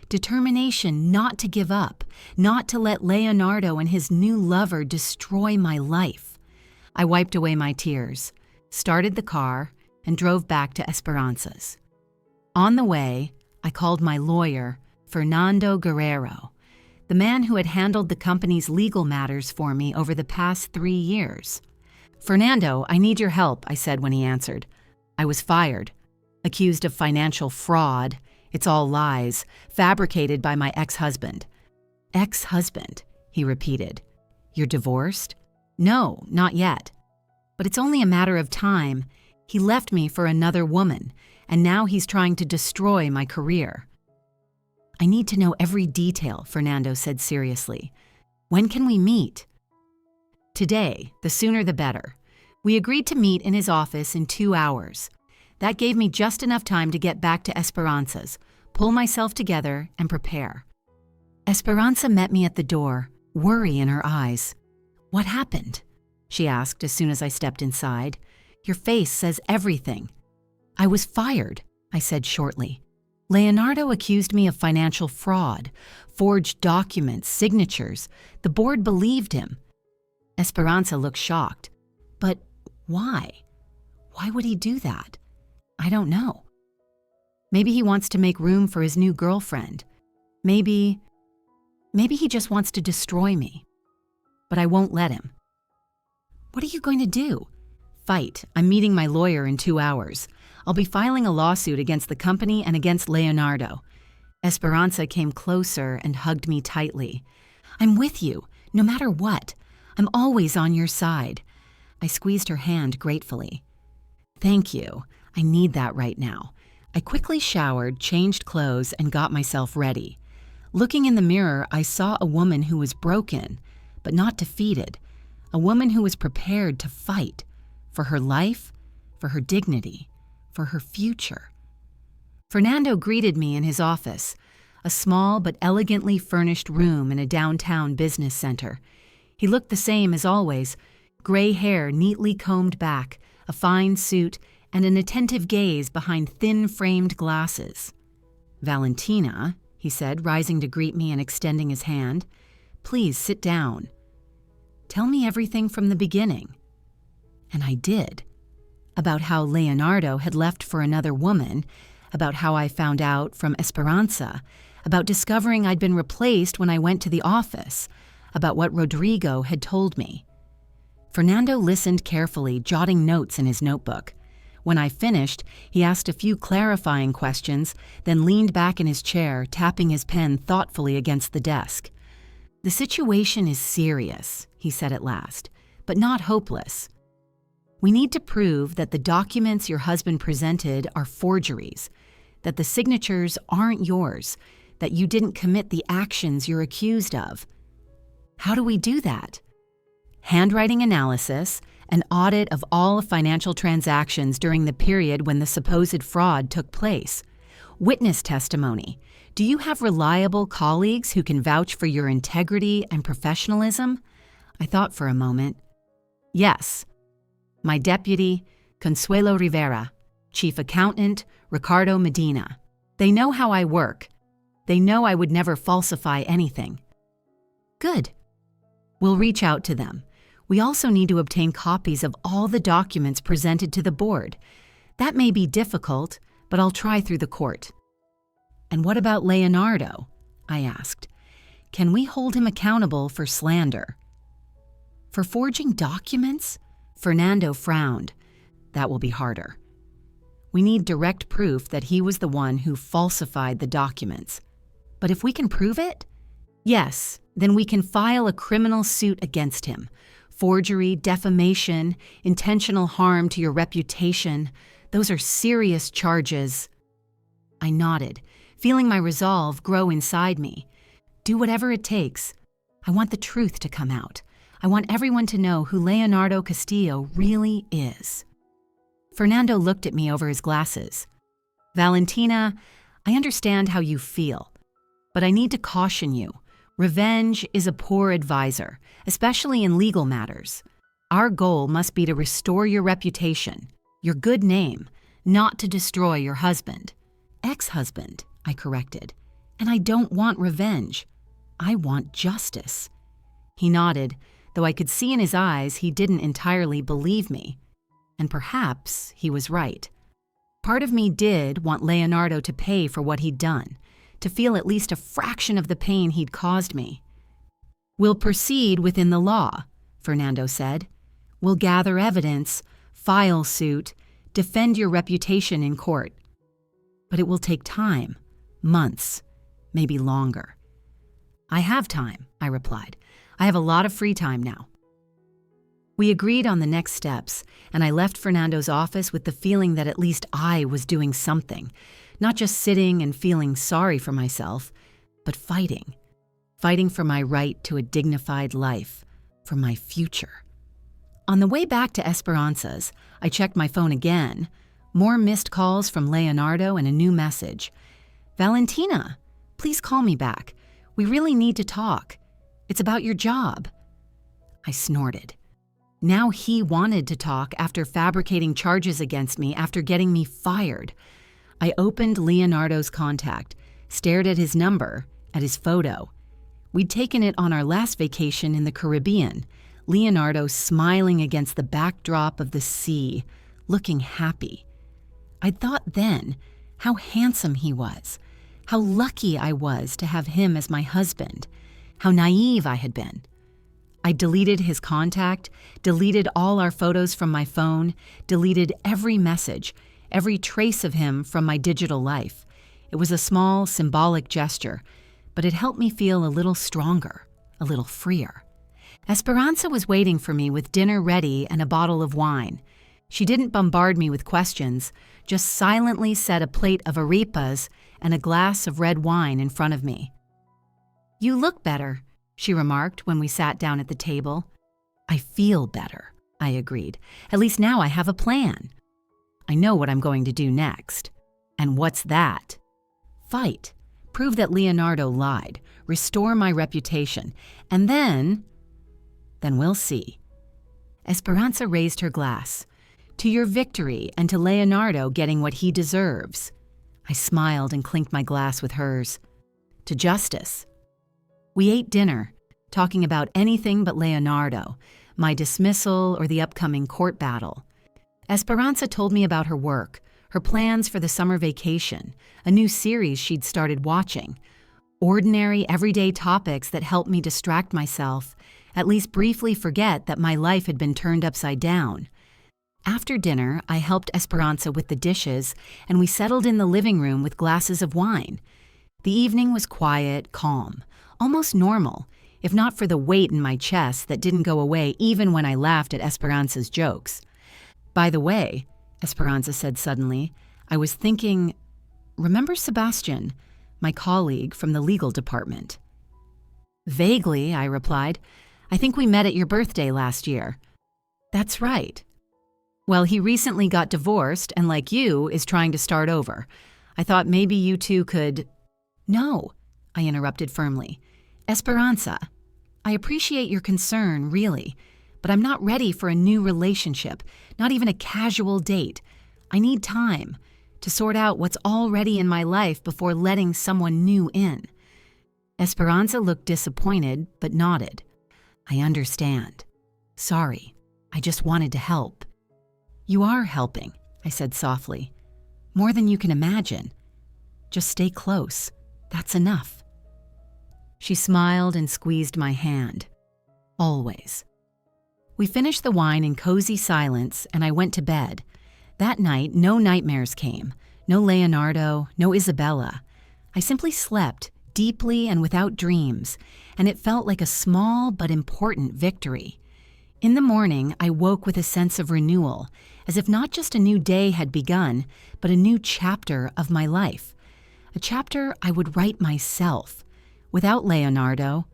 Determination not to give up, not to let Leonardo and his new lover destroy my life. I wiped away my tears, started the car, and drove back to Esperanza's. On the way, I called my lawyer, Fernando Guerrero, the man who had handled the company's legal matters for me over the past 3 years. "Fernando, I need your help," I said when he answered. "I was fired, accused of financial fraud. It's all lies, fabricated by my ex-husband." "Ex-husband," he repeated. "You're divorced?" "No, not yet. But it's only a matter of time. He left me for another woman, and now he's trying to destroy my career." "I need to know every detail," Fernando said seriously. "When can we meet?" "Today, the sooner the better. We agreed to meet in his office in 2 hours. That gave me just enough time to get back to Esperanza's, pull myself together, and prepare." Esperanza met me at the door, worry in her eyes. "What happened?" she asked as soon as I stepped inside. "Your face says everything." "I was fired," I said shortly. "Leonardo accused me of financial fraud, forged documents, signatures. The board believed him." Esperanza looked shocked. "But why? Why would he do that?" "I don't know. Maybe he wants to make room for his new girlfriend. Maybe he just wants to destroy me. But I won't let him." "What are you going to do?" "Fight. I'm meeting my lawyer in 2 hours. I'll be filing a lawsuit against the company and against Leonardo." Esperanza came closer and hugged me tightly. "I'm with you, no matter what. I'm always on your side." I squeezed her hand gratefully. "Thank you. I need that right now." I quickly showered, changed clothes, and got myself ready. Looking in the mirror, I saw a woman who was broken, but not defeated. A woman who was prepared to fight for her life, for her dignity, for her future. Fernando greeted me in his office, a small but elegantly furnished room in a downtown business center. He looked the same as always, gray hair neatly combed back, a fine suit, and an attentive gaze behind thin-framed glasses. "Valentina," he said, rising to greet me and extending his hand, "please sit down. Tell me everything from the beginning." And I did. About how Leonardo had left for another woman, about how I found out from Esperanza, about discovering I'd been replaced when I went to the office, about what Rodrigo had told me. Fernando listened carefully, jotting notes in his notebook. When I finished, he asked a few clarifying questions, then leaned back in his chair, tapping his pen thoughtfully against the desk. "The situation is serious," he said at last, "but not hopeless. We need to prove that the documents your husband presented are forgeries, that the signatures aren't yours, that you didn't commit the actions you're accused of." "How do we do that?" "Handwriting analysis, an audit of all financial transactions during the period when the supposed fraud took place. Witness testimony. Do you have reliable colleagues who can vouch for your integrity and professionalism?" I thought for a moment. "Yes. My deputy, Consuelo Rivera, chief accountant, Ricardo Medina. They know how I work. They know I would never falsify anything." "Good. We'll reach out to them. We also need to obtain copies of all the documents presented to the board. That may be difficult, but I'll try through the court." "And what about Leonardo?" I asked. "Can we hold him accountable for slander?" "For forging documents?" Fernando frowned. "That will be harder. We need direct proof that he was the one who falsified the documents. But if we can prove it? Yes, then we can file a criminal suit against him. Forgery, defamation, intentional harm to your reputation. Those are serious charges." I nodded, feeling my resolve grow inside me. Do whatever it takes. I want the truth to come out. I want everyone to know who Leonardo Castillo really is. Fernando looked at me over his glasses. Valentina, I understand how you feel, but I need to caution you. Revenge is a poor advisor, especially in legal matters. Our goal must be to restore your reputation, your good name, not to destroy your husband. Ex-husband, I corrected. And I don't want revenge. I want justice. He nodded, though I could see in his eyes he didn't entirely believe me. And perhaps he was right. Part of me did want Leonardo to pay for what he'd done, to feel at least a fraction of the pain he'd caused me. We'll proceed within the law, Fernando said. We'll gather evidence, file suit, defend your reputation in court. But it will take time, months, maybe longer. I have time, I replied. I have a lot of free time now. We agreed on the next steps, and I left Fernando's office with the feeling that at least I was doing something, not just sitting and feeling sorry for myself, but fighting. Fighting for my right to a dignified life, for my future. On the way back to Esperanza's, I checked my phone again. More missed calls from Leonardo and a new message. Valentina, please call me back. We really need to talk. It's about your job. I snorted. Now he wanted to talk after fabricating charges against me after getting me fired. I opened Leonardo's contact, stared at his number, at his photo. We'd taken it on our last vacation in the Caribbean, Leonardo smiling against the backdrop of the sea, looking happy. I'd thought then how handsome he was, how lucky I was to have him as my husband, how naive I had been. I deleted his contact, deleted all our photos from my phone, deleted every message, every trace of him from my digital life. It was a small, symbolic gesture, but it helped me feel a little stronger, a little freer. Esperanza was waiting for me with dinner ready and a bottle of wine. She didn't bombard me with questions, just silently set a plate of arepas and a glass of red wine in front of me. "You look better," she remarked when we sat down at the table. "I feel better," I agreed. "At least now I have a plan. I know what I'm going to do next." "And what's that?" "Fight. Prove that Leonardo lied. Restore my reputation. And then we'll see." Esperanza raised her glass. "To your victory and to Leonardo getting what he deserves." I smiled and clinked my glass with hers. "To justice." We ate dinner, talking about anything but Leonardo, my dismissal or the upcoming court battle. Esperanza told me about her work, her plans for the summer vacation, a new series she'd started watching. Ordinary, everyday topics that helped me distract myself, at least briefly forget that my life had been turned upside down. After dinner, I helped Esperanza with the dishes, and we settled in the living room with glasses of wine. The evening was quiet, calm, almost normal, if not for the weight in my chest that didn't go away even when I laughed at Esperanza's jokes. "By the way," Esperanza said suddenly, "I was thinking, remember Sebastian, my colleague from the legal department?" "Vaguely," I replied. "I think we met at your birthday last year." "That's right." "Well, he recently got divorced and, like you, is trying to start over. I thought maybe you two could—" "No," I interrupted firmly. "Esperanza, I appreciate your concern, really, but I'm not ready for a new relationship, not even a casual date. I need time to sort out what's already in my life before letting someone new in." Esperanza looked disappointed, but nodded. "I understand. Sorry, I just wanted to help." "You are helping," I said softly. "More than you can imagine. Just stay close. That's enough." She smiled and squeezed my hand. "Always." We finished the wine in cozy silence, and I went to bed. That night, no nightmares came. No Leonardo, no Isabella. I simply slept, deeply and without dreams, and it felt like a small but important victory. In the morning, I woke with a sense of renewal, as if not just a new day had begun, but a new chapter of my life. A chapter I would write myself, without Leonardo,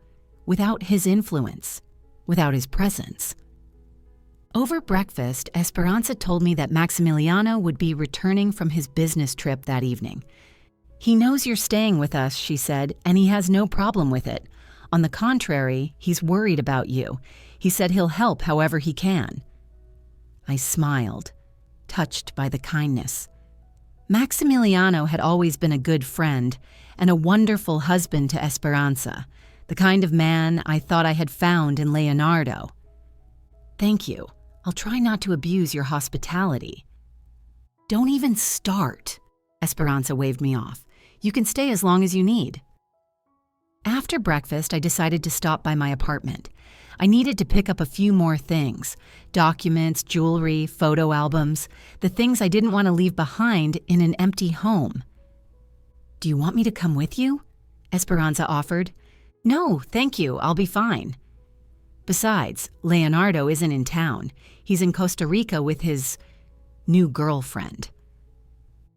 without his influence, without his presence. Over breakfast, Esperanza told me that Maximiliano would be returning from his business trip that evening. "He knows you're staying with us," she said, "and he has no problem with it. On the contrary, he's worried about you. He said he'll help however he can." I smiled, touched by the kindness. Maximiliano had always been a good friend and a wonderful husband to Esperanza, the kind of man I thought I had found in Leonardo. "Thank you. I'll try not to abuse your hospitality." "Don't even start," Esperanza waved me off. "You can stay as long as you need." After breakfast, I decided to stop by my apartment. I needed to pick up a few more things: documents, jewelry, photo albums, the things I didn't want to leave behind in an empty home. "Do you want me to come with you?" Esperanza offered. "No, thank you, I'll be fine." Besides, Leonardo isn't in town. He's in Costa Rica with his new girlfriend.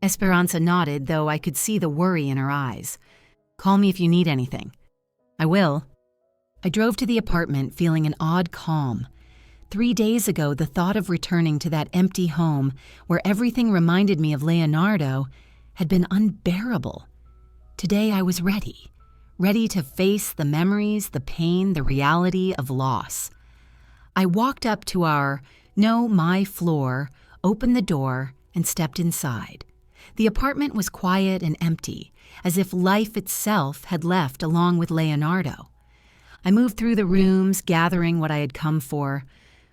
Esperanza nodded, though I could see the worry in her eyes. "Call me if you need anything." "I will." I drove to the apartment feeling an odd calm. 3 days ago, the thought of returning to that empty home where everything reminded me of Leonardo had been unbearable. Today I was ready to face the memories, the pain, the reality of loss. I walked up to my floor, opened the door, and stepped inside. The apartment was quiet and empty, as if life itself had left along with Leonardo. I moved through the rooms, gathering what I had come for: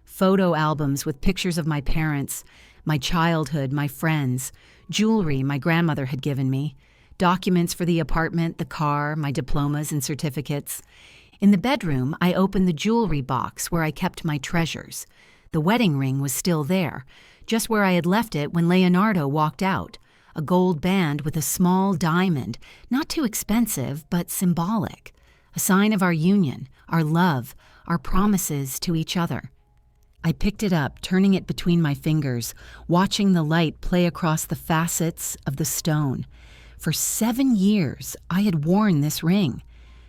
photo albums with pictures of my parents, my childhood, my friends, jewelry my grandmother had given me, documents for the apartment, the car, my diplomas and certificates. In the bedroom, I opened the jewelry box where I kept my treasures. The wedding ring was still there, just where I had left it when Leonardo walked out, a gold band with a small diamond, not too expensive, but symbolic, a sign of our union, our love, our promises to each other. I picked it up, turning it between my fingers, watching the light play across the facets of the stone. For 7 years, I had worn this ring.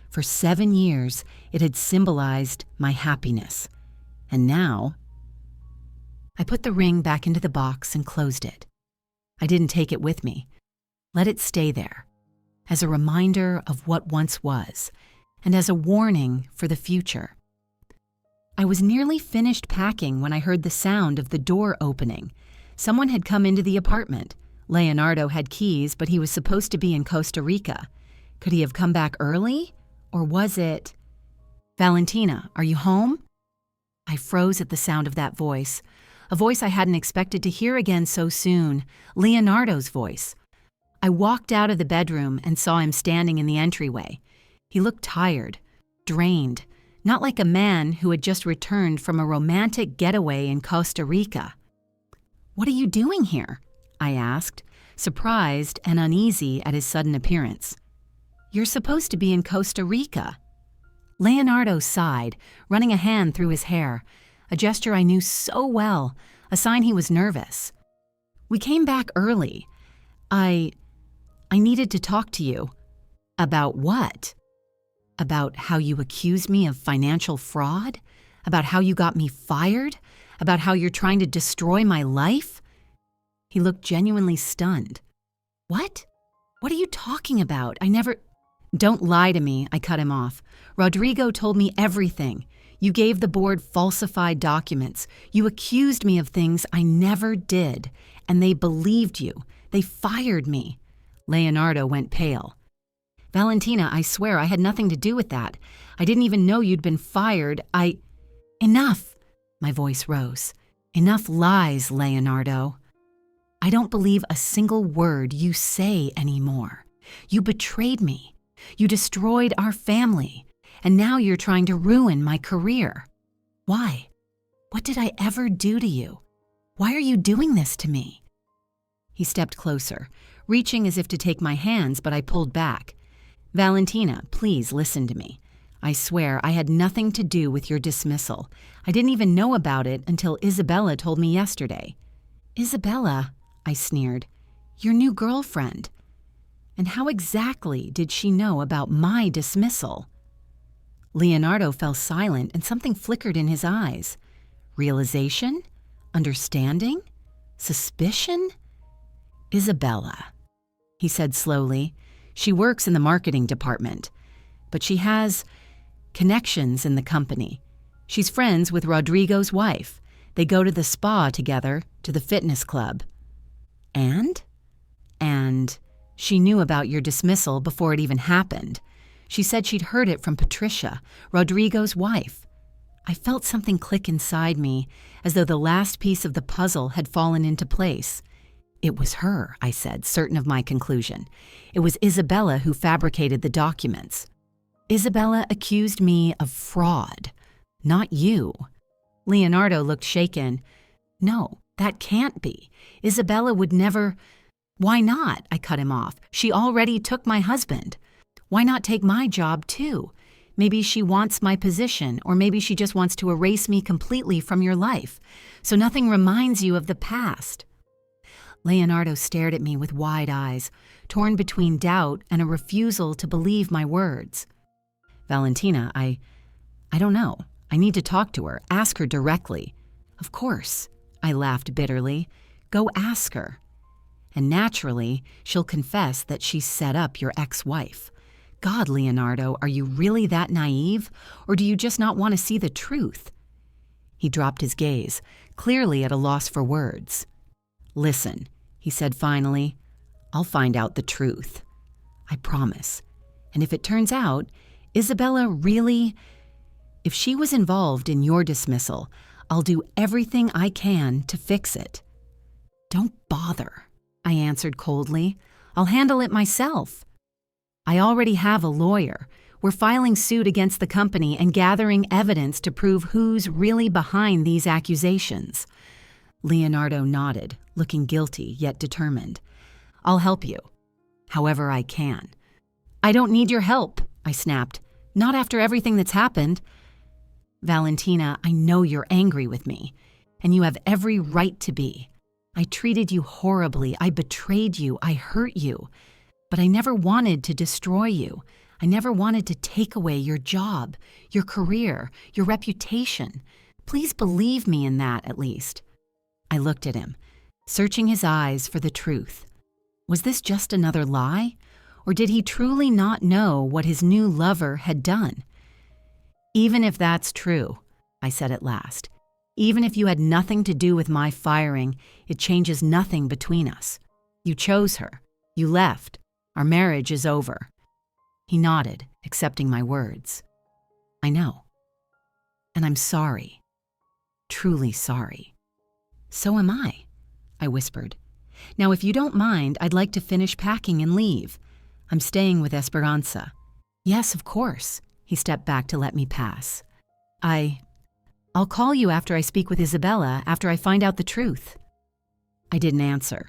For 7 years, it had symbolized my happiness. And now, I put the ring back into the box and closed it. I didn't take it with me. Let it stay there, as a reminder of what once was, and as a warning for the future. I was nearly finished packing when I heard the sound of the door opening. Someone had come into the apartment. Leonardo had keys, but he was supposed to be in Costa Rica. Could he have come back early? Or was it... "Valentina, are you home?" I froze at the sound of that voice, a voice I hadn't expected to hear again so soon, Leonardo's voice. I walked out of the bedroom and saw him standing in the entryway. He looked tired, drained, not like a man who had just returned from a romantic getaway in Costa Rica. "What are you doing here?" I asked, surprised and uneasy at his sudden appearance. "You're supposed to be in Costa Rica." Leonardo sighed, running a hand through his hair, a gesture I knew so well, a sign he was nervous. "We came back early. I needed to talk to you." "About what?" "About how you accused me of financial fraud? About how you got me fired? About how you're trying to destroy my life?" He looked genuinely stunned. "What? What are you talking about? I never—" "Don't lie to me," I cut him off. "Rodrigo told me everything. You gave the board falsified documents. You accused me of things I never did, and they believed you. They fired me." Leonardo went pale. "Valentina, I swear I had nothing to do with that. I didn't even know you'd been fired. Enough!" My voice rose. "Enough lies, Leonardo. I don't believe a single word you say anymore. You betrayed me. You destroyed our family. And now you're trying to ruin my career. Why? What did I ever do to you? Why are you doing this to me?" He stepped closer, reaching as if to take my hands, but I pulled back. "Valentina, please listen to me. I swear I had nothing to do with your dismissal. I didn't even know about it until Isabella told me yesterday." "Isabella?" I sneered. "Your new girlfriend. And how exactly did she know about my dismissal?" Leonardo fell silent and something flickered in his eyes. Realization? Understanding? Suspicion? Isabella, he said slowly. She works in the marketing department, but she has connections in the company. She's friends with Rodrigo's wife. They go to the spa together, to the fitness club. And she knew about your dismissal before it even happened. She said she'd heard it from Patricia, Rodrigo's wife. I felt something click inside me, as though the last piece of the puzzle had fallen into place. It was her, I said, certain of my conclusion. It was Isabella who fabricated the documents. Isabella accused me of fraud, not you. Leonardo looked shaken. No, that can't be. Isabella would never... Why not? I cut him off. She already took my husband. Why not take my job too? Maybe she wants my position, or maybe she just wants to erase me completely from your life, so nothing reminds you of the past. Leonardo stared at me with wide eyes, torn between doubt and a refusal to believe my words. Valentina, I don't know. I need to talk to her, ask her directly. Of course, I laughed bitterly. Go ask her. And naturally, she'll confess that she set up your ex-wife. God, Leonardo, are you really that naive, or do you just not want to see the truth? He dropped his gaze, clearly at a loss for words. Listen, he said finally, I'll find out the truth. I promise. And if it turns out, Isabella really... If she was involved in your dismissal, I'll do everything I can to fix it. Don't bother, I answered coldly. I'll handle it myself. I already have a lawyer. We're filing suit against the company and gathering evidence to prove who's really behind these accusations. Leonardo nodded, looking guilty yet determined. I'll help you, however I can. I don't need your help, I snapped. Not after everything that's happened. Valentina, I know you're angry with me, and you have every right to be. I treated you horribly. I betrayed you. I hurt you. But I never wanted to destroy you. I never wanted to take away your job, your career, your reputation. Please believe me in that, at least. I looked at him, searching his eyes for the truth. Was this just another lie? Or did he truly not know what his new lover had done? Even if that's true, I said at last, even if you had nothing to do with my firing, it changes nothing between us. You chose her. You left. Our marriage is over. He nodded, accepting my words. I know. And I'm sorry. Truly sorry. So am I whispered. Now, if you don't mind, I'd like to finish packing and leave. I'm staying with Esperanza. Yes, of course. He stepped back to let me pass. I'll call you after I speak with Isabella, after I find out the truth. I didn't answer.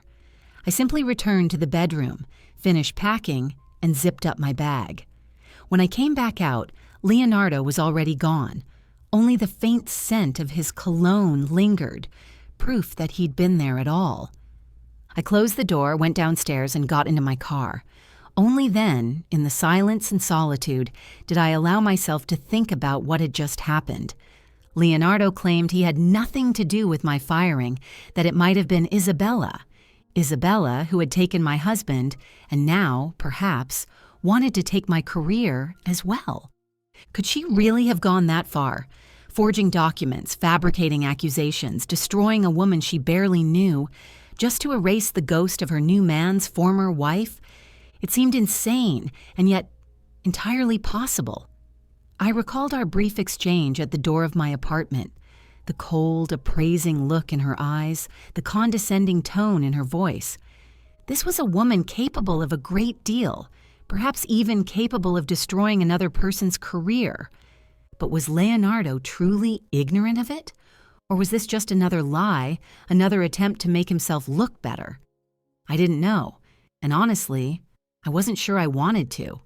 I simply returned to the bedroom, finished packing, and zipped up my bag. When I came back out, Leonardo was already gone. Only the faint scent of his cologne lingered, proof that he'd been there at all. I closed the door, went downstairs, and got into my car. Only then, in the silence and solitude, did I allow myself to think about what had just happened. Leonardo claimed he had nothing to do with my firing, that it might have been Isabella. Isabella, who had taken my husband, and now, perhaps, wanted to take my career as well. Could she really have gone that far? Forging documents, fabricating accusations, destroying a woman she barely knew, just to erase the ghost of her new man's former wife? It seemed insane, and yet entirely possible. I recalled our brief exchange at the door of my apartment, the cold, appraising look in her eyes, the condescending tone in her voice. This was a woman capable of a great deal, perhaps even capable of destroying another person's career. But was Leonardo truly ignorant of it? Or was this just another lie, another attempt to make himself look better? I didn't know, and honestly, I wasn't sure I wanted to.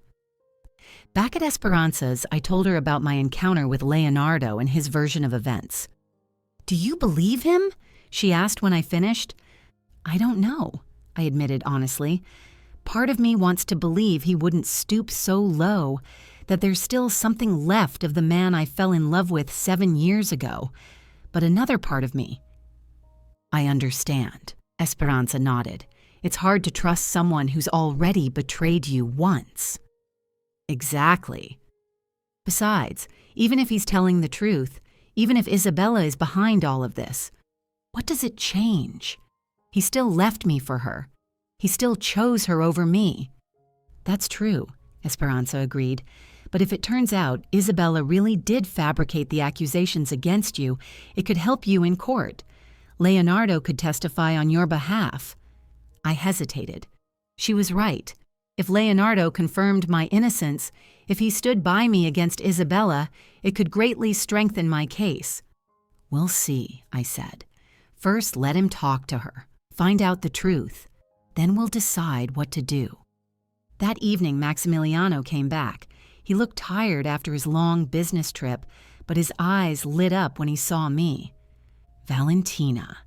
Back at Esperanza's, I told her about my encounter with Leonardo and his version of events. "Do you believe him?" she asked when I finished. "I don't know," I admitted honestly. Part of me wants to believe he wouldn't stoop so low, that there's still something left of the man I fell in love with 7 years ago. But another part of me— I understand, Esperanza nodded. It's hard to trust someone who's already betrayed you once. Exactly. Besides, even if he's telling the truth, even if Isabella is behind all of this, what does it change? He still left me for her. He still chose her over me. That's true, Esperanza agreed. But if it turns out Isabella really did fabricate the accusations against you, it could help you in court. Leonardo could testify on your behalf. I hesitated. She was right. If Leonardo confirmed my innocence, if he stood by me against Isabella, it could greatly strengthen my case. We'll see, I said. First, let him talk to her, find out the truth. Then we'll decide what to do. That evening, Maximiliano came back. He looked tired after his long business trip, but his eyes lit up when he saw me. Valentina.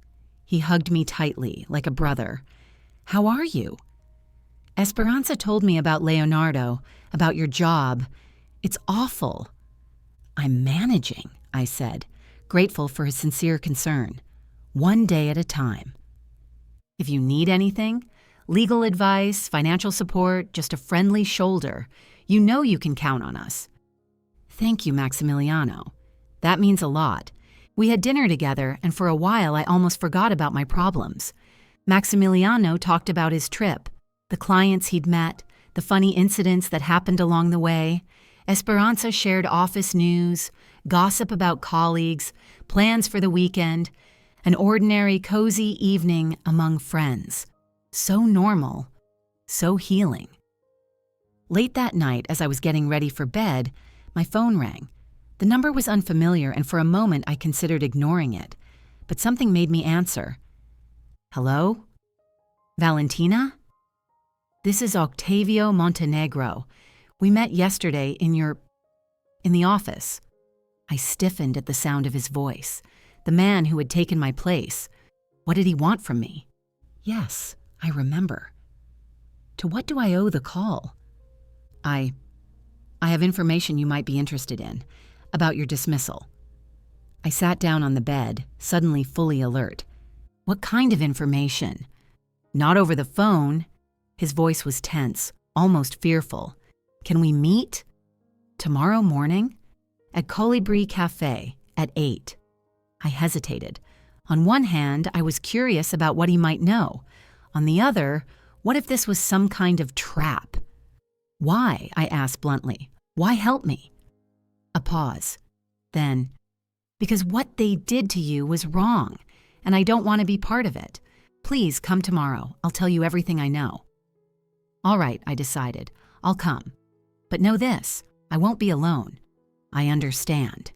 He hugged me tightly, like a brother. How are you? Esperanza told me about Leonardo, about your job. It's awful. I'm managing, I said, grateful for his sincere concern. One day at a time. If you need anything, legal advice, financial support, just a friendly shoulder, you know you can count on us. Thank you, Maximiliano. That means a lot. We had dinner together, and for a while I almost forgot about my problems. Maximiliano talked about his trip, the clients he'd met, the funny incidents that happened along the way. Esperanza shared office news, gossip about colleagues, plans for the weekend, an ordinary, cozy evening among friends. So normal, so healing. Late that night, as I was getting ready for bed, my phone rang. The number was unfamiliar, and for a moment I considered ignoring it. But something made me answer. Hello? Valentina? This is Octavio Montenegro. We met yesterday in the office. I stiffened at the sound of his voice. The man who had taken my place. What did he want from me? Yes, I remember. To what do I owe the call? I have information you might be interested in, about your dismissal. I sat down on the bed, suddenly fully alert. What kind of information? Not over the phone. His voice was tense, almost fearful. Can we meet? Tomorrow morning? At Colibri Cafe, at 8. I hesitated. On one hand, I was curious about what he might know. On the other, what if this was some kind of trap? Why? I asked bluntly. Why help me? A pause. Then, because what they did to you was wrong, and I don't want to be part of it. Please come tomorrow. I'll tell you everything I know. All right, I decided. I'll come. But know this, I won't be alone. I understand.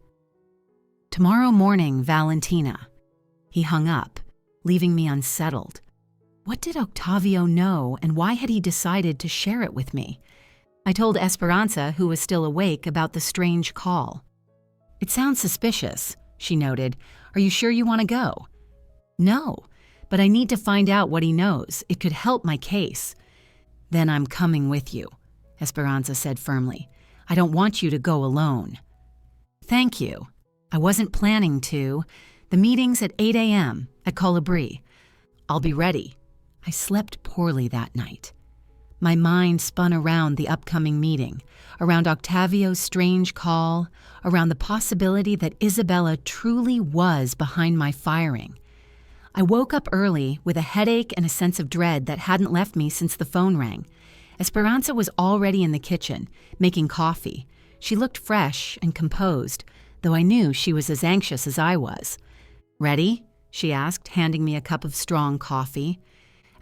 Tomorrow morning, Valentina. He hung up, leaving me unsettled. What did Octavio know, and why had he decided to share it with me? I told Esperanza, who was still awake, about the strange call. It sounds suspicious, she noted. Are you sure you want to go? No, but I need to find out what he knows. It could help my case. Then I'm coming with you, Esperanza said firmly. I don't want you to go alone. Thank you. I wasn't planning to. The meeting's at 8 a.m. at Colibri. I'll be ready. I slept poorly that night. My mind spun around the upcoming meeting, around Octavio's strange call, around the possibility that Isabella truly was behind my firing. I woke up early with a headache and a sense of dread that hadn't left me since the phone rang. Esperanza was already in the kitchen, making coffee. She looked fresh and composed, though I knew she was as anxious as I was. Ready? She asked, handing me a cup of strong coffee.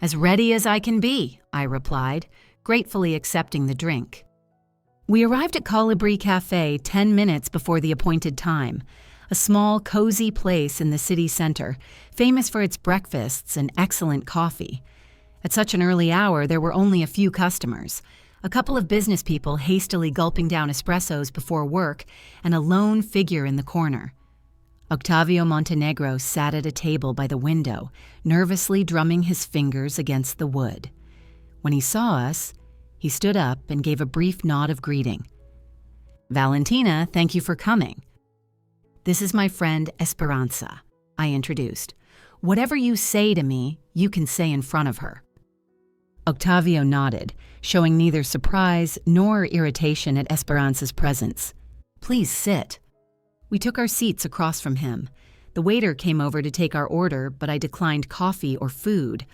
As ready as I can be, I replied, gratefully accepting the drink. We arrived at Colibri Cafe 10 minutes before the appointed time, a small, cozy place in the city center, famous for its breakfasts and excellent coffee. At such an early hour, there were only a few customers, a couple of business people hastily gulping down espressos before work, and a lone figure in the corner. Octavio Montenegro sat at a table by the window, nervously drumming his fingers against the wood. When he saw us, he stood up and gave a brief nod of greeting. Valentina, thank you for coming. This is my friend Esperanza, I introduced. Whatever you say to me, you can say in front of her. Octavio nodded, showing neither surprise nor irritation at Esperanza's presence. Please sit. We took our seats across from him. The waiter came over to take our order, but I declined coffee or food.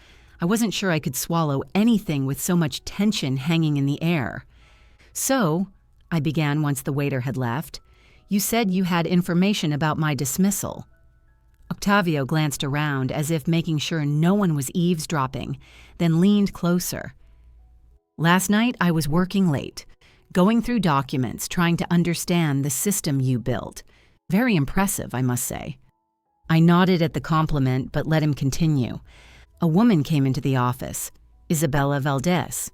I wasn't sure I could swallow anything with so much tension hanging in the air. So, I began once the waiter had left, you said you had information about my dismissal. Octavio glanced around as if making sure no one was eavesdropping, then leaned closer. Last night I was working late, going through documents, trying to understand the system you built. Very impressive, I must say. I nodded at the compliment, but let him continue. A woman came into the office, Isabella Valdez.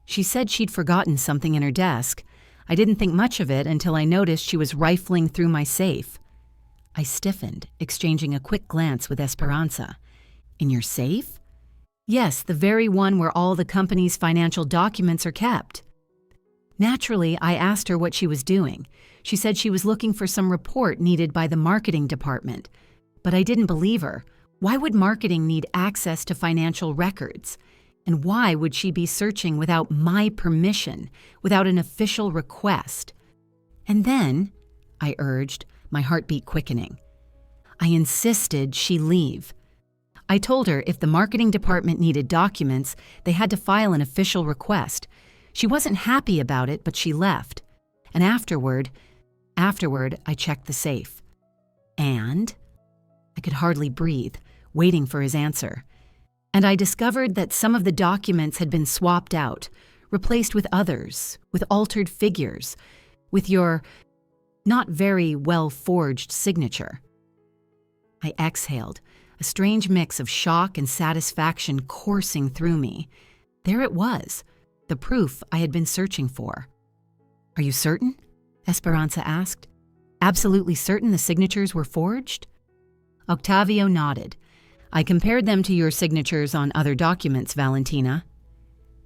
She said she'd forgotten something in her desk. I didn't think much of it until I noticed she was rifling through my safe. I stiffened, exchanging a quick glance with Esperanza. In your safe? Yes, the very one where all the company's financial documents are kept. Naturally, I asked her what she was doing. She said she was looking for some report needed by the marketing department. But I didn't believe her. Why would marketing need access to financial records? And why would she be searching without my permission, without an official request? And then, I urged, my heartbeat quickening, I insisted she leave. I told her if the marketing department needed documents, they had to file an official request. She wasn't happy about it, but she left. And afterward, I checked the safe. And? I could hardly breathe, waiting for his answer. And I discovered that some of the documents had been swapped out, replaced with others, with altered figures, with your not very well-forged signature. I exhaled, a strange mix of shock and satisfaction coursing through me. There it was, the proof I had been searching for. Are you certain? Esperanza asked. Absolutely certain the signatures were forged? Octavio nodded. I compared them to your signatures on other documents, Valentina.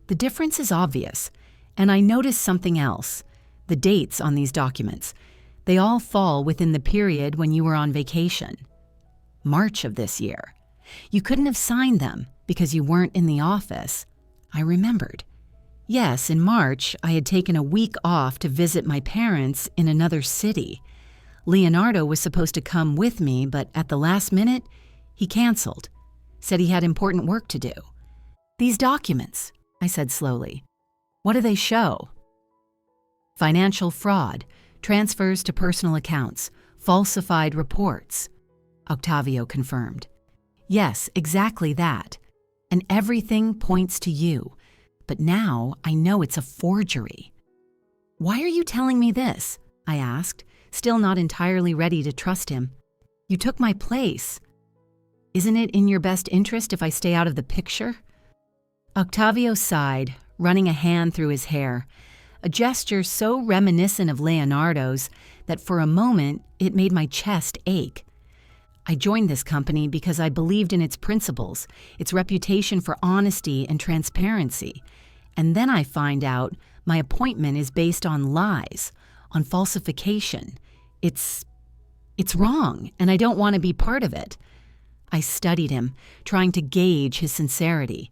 The difference is obvious, and I noticed something else. The dates on these documents. They all fall within the period when you were on vacation. March of this year. You couldn't have signed them because you weren't in the office. I remembered. Yes, in March, I had taken a week off to visit my parents in another city. Leonardo was supposed to come with me, but at the last minute, he canceled. Said he had important work to do. These documents, I said slowly. What do they show? Financial fraud, transfers to personal accounts, falsified reports. Octavio confirmed. Yes, exactly that. And everything points to you. But now I know it's a forgery. Why are you telling me this? I asked, still not entirely ready to trust him. You took my place. Isn't it in your best interest if I stay out of the picture? Octavio sighed, running a hand through his hair, a gesture so reminiscent of Leonardo's that for a moment it made my chest ache. I joined this company because I believed in its principles, its reputation for honesty and transparency. And then I find out my appointment is based on lies, on falsification. It's wrong, and I don't want to be part of it. I studied him, trying to gauge his sincerity.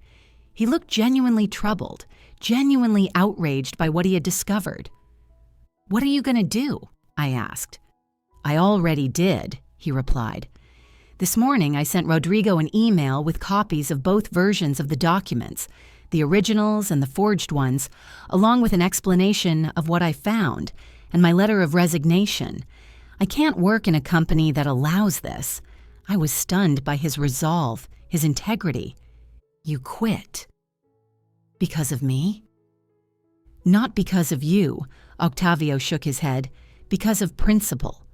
He looked genuinely troubled, genuinely outraged by what he had discovered. What are you going to do? I asked. I already did, he replied. This morning I sent Rodrigo an email with copies of both versions of the documents, the originals and the forged ones, along with an explanation of what I found and my letter of resignation. I can't work in a company that allows this. I was stunned by his resolve, his integrity. You quit. Because of me? Not because of you, Octavio shook his head. Because of principle.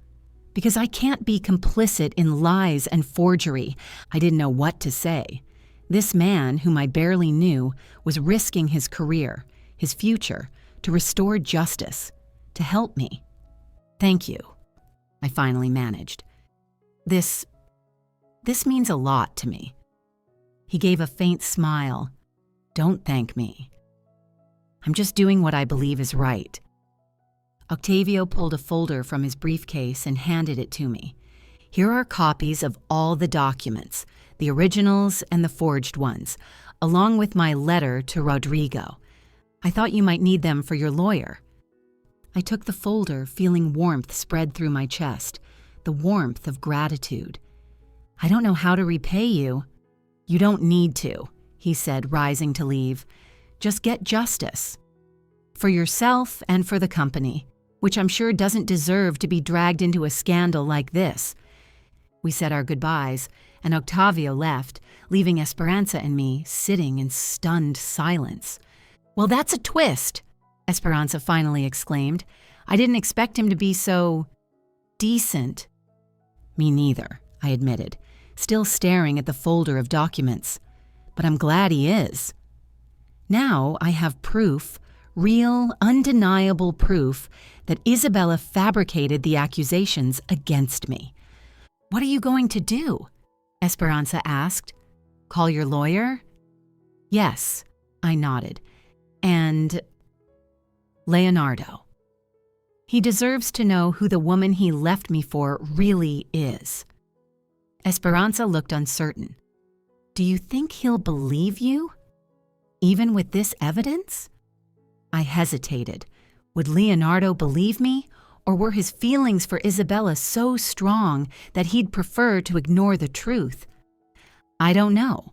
Because I can't be complicit in lies and forgery. I didn't know what to say. This man, whom I barely knew, was risking his career, his future, to restore justice, to help me. Thank you, I finally managed. This means a lot to me. He gave a faint smile. Don't thank me. I'm just doing what I believe is right. Octavio pulled a folder from his briefcase and handed it to me. Here are copies of all the documents, the originals and the forged ones, along with my letter to Rodrigo. I thought you might need them for your lawyer. I took the folder, feeling warmth spread through my chest, the warmth of gratitude. I don't know how to repay you. You don't need to, he said, rising to leave. Just get justice. For yourself and for the company, which I'm sure doesn't deserve to be dragged into a scandal like this. We said our goodbyes, and Octavio left, leaving Esperanza and me sitting in stunned silence. Well, that's a twist, Esperanza finally exclaimed. I didn't expect him to be so decent. Me neither, I admitted, still staring at the folder of documents. But I'm glad he is. Now I have proof, real, undeniable proof, that Isabella fabricated the accusations against me. What are you going to do? Esperanza asked. Call your lawyer? Yes, I nodded. And Leonardo. He deserves to know who the woman he left me for really is. Esperanza looked uncertain. Do you think he'll believe you? Even with this evidence? I hesitated. Would Leonardo believe me, or were his feelings for Isabella so strong that he'd prefer to ignore the truth? I don't know.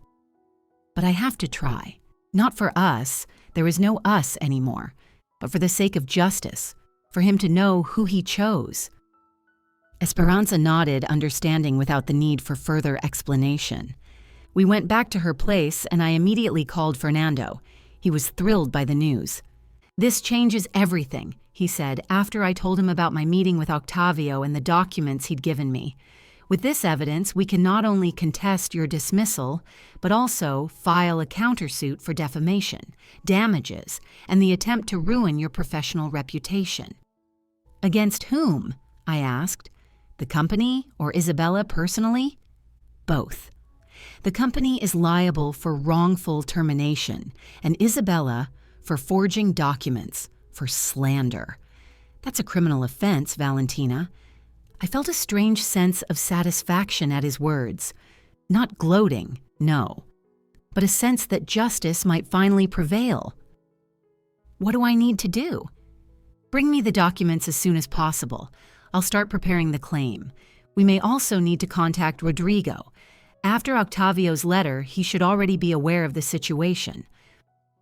But I have to try. Not for us, there is no us anymore, but for the sake of justice, for him to know who he chose. Esperanza nodded, understanding without the need for further explanation. We went back to her place, and I immediately called Fernando. He was thrilled by the news. This changes everything, he said after I told him about my meeting with Octavio and the documents he'd given me. With this evidence, we can not only contest your dismissal, but also file a countersuit for defamation, damages, and the attempt to ruin your professional reputation. Against whom? I asked. The company or Isabella personally? Both. The company is liable for wrongful termination, and Isabella for forging documents, for slander. That's a criminal offense, Valentina. I felt a strange sense of satisfaction at his words. Not gloating, no, but a sense that justice might finally prevail. What do I need to do? Bring me the documents as soon as possible. I'll start preparing the claim. We may also need to contact Rodrigo. After Octavio's letter, he should already be aware of the situation.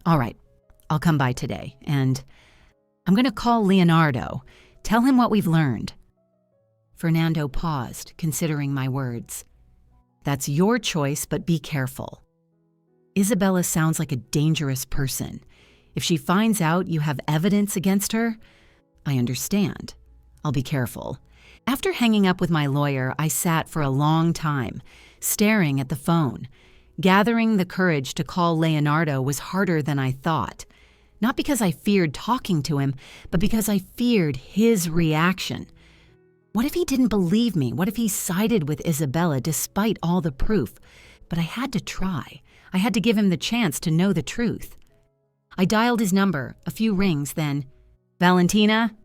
All right, I'll come by today, and I'm going to call Leonardo. Tell him what we've learned. Fernando paused, considering my words. That's your choice, but be careful. Isabella sounds like a dangerous person. If she finds out you have evidence against her, I understand. I'll be careful. After hanging up with my lawyer, I sat for a long time, staring at the phone. Gathering the courage to call Leonardo was harder than I thought. Not because I feared talking to him, but because I feared his reaction. What if he didn't believe me? What if he sided with Isabella despite all the proof? But I had to try. I had to give him the chance to know the truth. I dialed his number, a few rings, then, Valentina?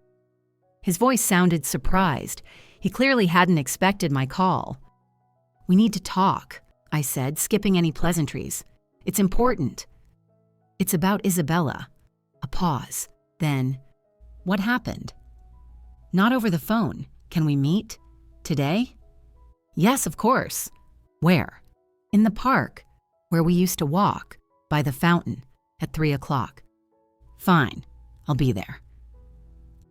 His voice sounded surprised. He clearly hadn't expected my call. We need to talk, I said, skipping any pleasantries. It's important. It's about Isabella. A pause. Then, what happened? Not over the phone. Can we meet? Today? Yes, of course. Where? In the park, where we used to walk, by the fountain, at 3 o'clock. Fine, I'll be there.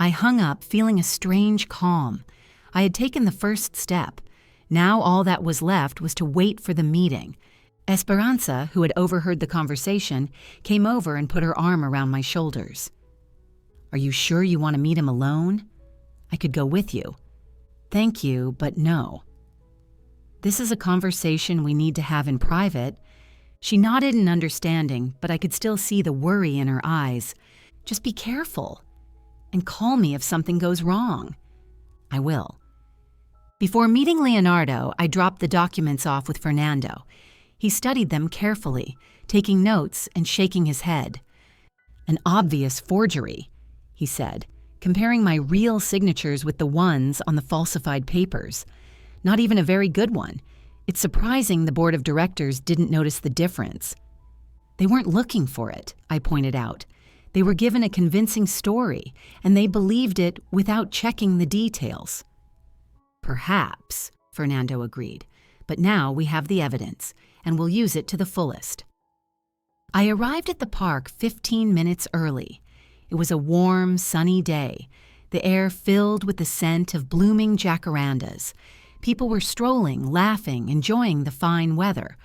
I hung up, feeling a strange calm. I had taken the first step. Now all that was left was to wait for the meeting. Esperanza, who had overheard the conversation, came over and put her arm around my shoulders. Are you sure you want to meet him alone? I could go with you. Thank you, but no. This is a conversation we need to have in private. She nodded in understanding, but I could still see the worry in her eyes. Just be careful. And call me if something goes wrong. I will. Before meeting Leonardo, I dropped the documents off with Fernando. He studied them carefully, taking notes and shaking his head. An obvious forgery, he said, comparing my real signatures with the ones on the falsified papers. Not even a very good one. It's surprising the board of directors didn't notice the difference. They weren't looking for it, I pointed out. They were given a convincing story, and they believed it without checking the details. Perhaps, Fernando agreed, but now we have the evidence, and we'll use it to the fullest. I arrived at the park 15 minutes early. It was a warm, sunny day, the air filled with the scent of blooming jacarandas. People were strolling, laughing, enjoying the fine weather.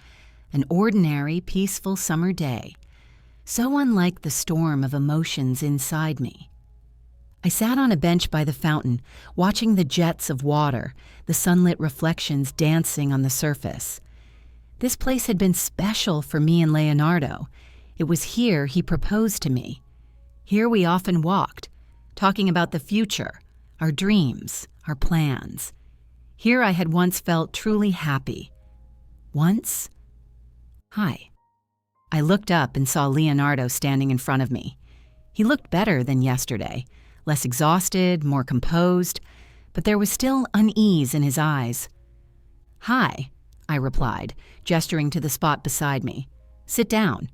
An ordinary, peaceful summer day. So unlike the storm of emotions inside me. I sat on a bench by the fountain, watching the jets of water, the sunlit reflections dancing on the surface. This place had been special for me and Leonardo. It was here he proposed to me. Here we often walked, talking about the future, our dreams, our plans. Here I had once felt truly happy. Once? Hi. I looked up and saw Leonardo standing in front of me. He looked better than yesterday, less exhausted, more composed, but there was still unease in his eyes. Hi, I replied, gesturing to the spot beside me. Sit down.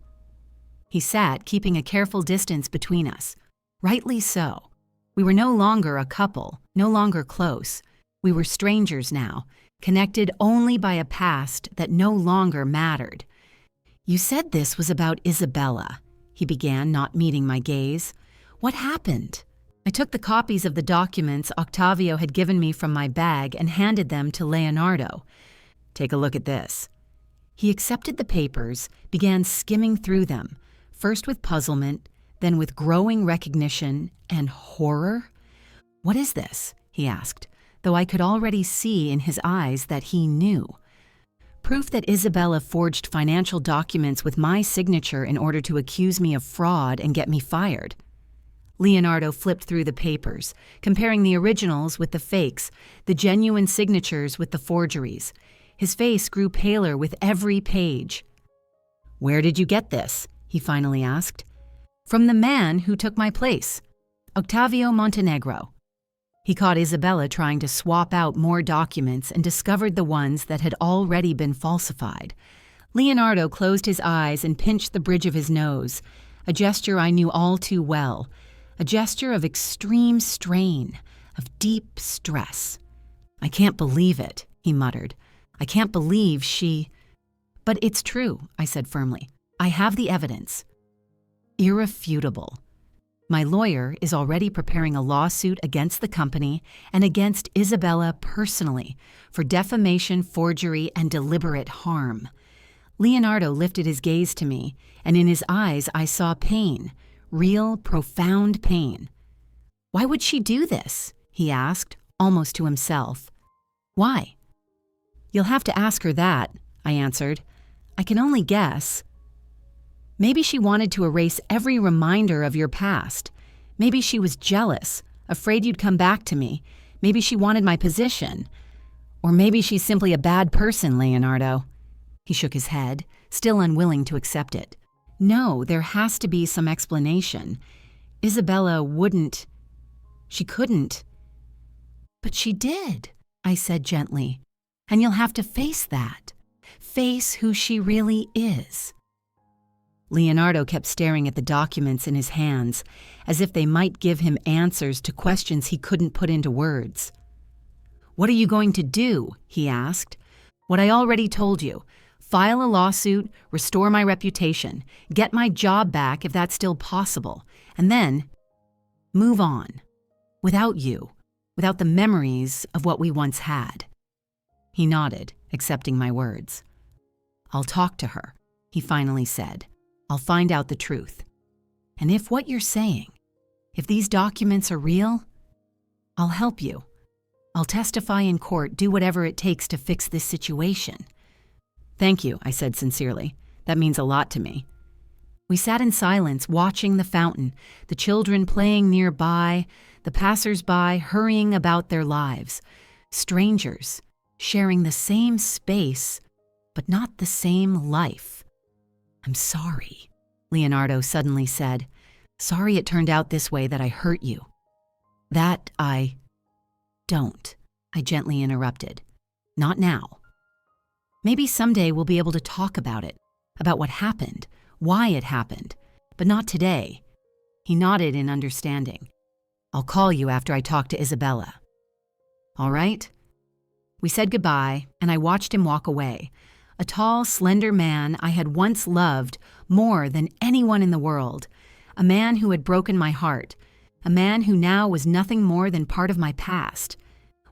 He sat, keeping a careful distance between us. Rightly so. We were no longer a couple, no longer close. We were strangers now, connected only by a past that no longer mattered. You said this was about Isabella, he began, not meeting my gaze. What happened? I took the copies of the documents Octavio had given me from my bag and handed them to Leonardo. Take a look at this. He accepted the papers, began skimming through them, first with puzzlement, then with growing recognition and horror. What is this? He asked, though I could already see in his eyes that he knew. Proof that Isabella forged financial documents with my signature in order to accuse me of fraud and get me fired. Leonardo flipped through the papers, comparing the originals with the fakes, the genuine signatures with the forgeries. His face grew paler with every page. Where did you get this? He finally asked. From the man who took my place, Octavio Montenegro. He caught Isabella trying to swap out more documents and discovered the ones that had already been falsified. Leonardo closed his eyes and pinched the bridge of his nose, a gesture I knew all too well, a gesture of extreme strain, of deep stress. I can't believe it, he muttered. I can't believe she... But it's true, I said firmly. I have the evidence. Irrefutable. My lawyer is already preparing a lawsuit against the company and against Isabella personally for defamation, forgery, and deliberate harm. Leonardo lifted his gaze to me, and in his eyes I saw pain, real, profound pain. Why would she do this? He asked, almost to himself. Why? You'll have to ask her that, I answered. I can only guess. Maybe she wanted to erase every reminder of your past. Maybe she was jealous, afraid you'd come back to me. Maybe she wanted my position. Or maybe she's simply a bad person, Leonardo. He shook his head, still unwilling to accept it. No, there has to be some explanation. Isabella wouldn't. She couldn't. But she did, I said gently. And you'll have to face that. Face who she really is. Leonardo kept staring at the documents in his hands, as if they might give him answers to questions he couldn't put into words. What are you going to do? He asked. What I already told you. File a lawsuit, restore my reputation, get my job back if that's still possible, and then move on. Without you, without the memories of what we once had. He nodded, accepting my words. I'll talk to her, he finally said. I'll find out the truth. And if what you're saying, if these documents are real, I'll help you. I'll testify in court, do whatever it takes to fix this situation. Thank you, I said sincerely. That means a lot to me. We sat in silence, watching the fountain, the children playing nearby, the passers-by hurrying about their lives. Strangers, sharing the same space, but not the same life. I'm sorry, Leonardo suddenly said. Sorry it turned out this way, that I hurt you. That I don't, I gently interrupted. Not now. Maybe someday we'll be able to talk about it, about what happened, why it happened, but not today. He nodded in understanding. I'll call you after I talk to Isabella. All right? We said goodbye, and I watched him walk away, a tall, slender man I had once loved more than anyone in the world, a man who had broken my heart, a man who now was nothing more than part of my past.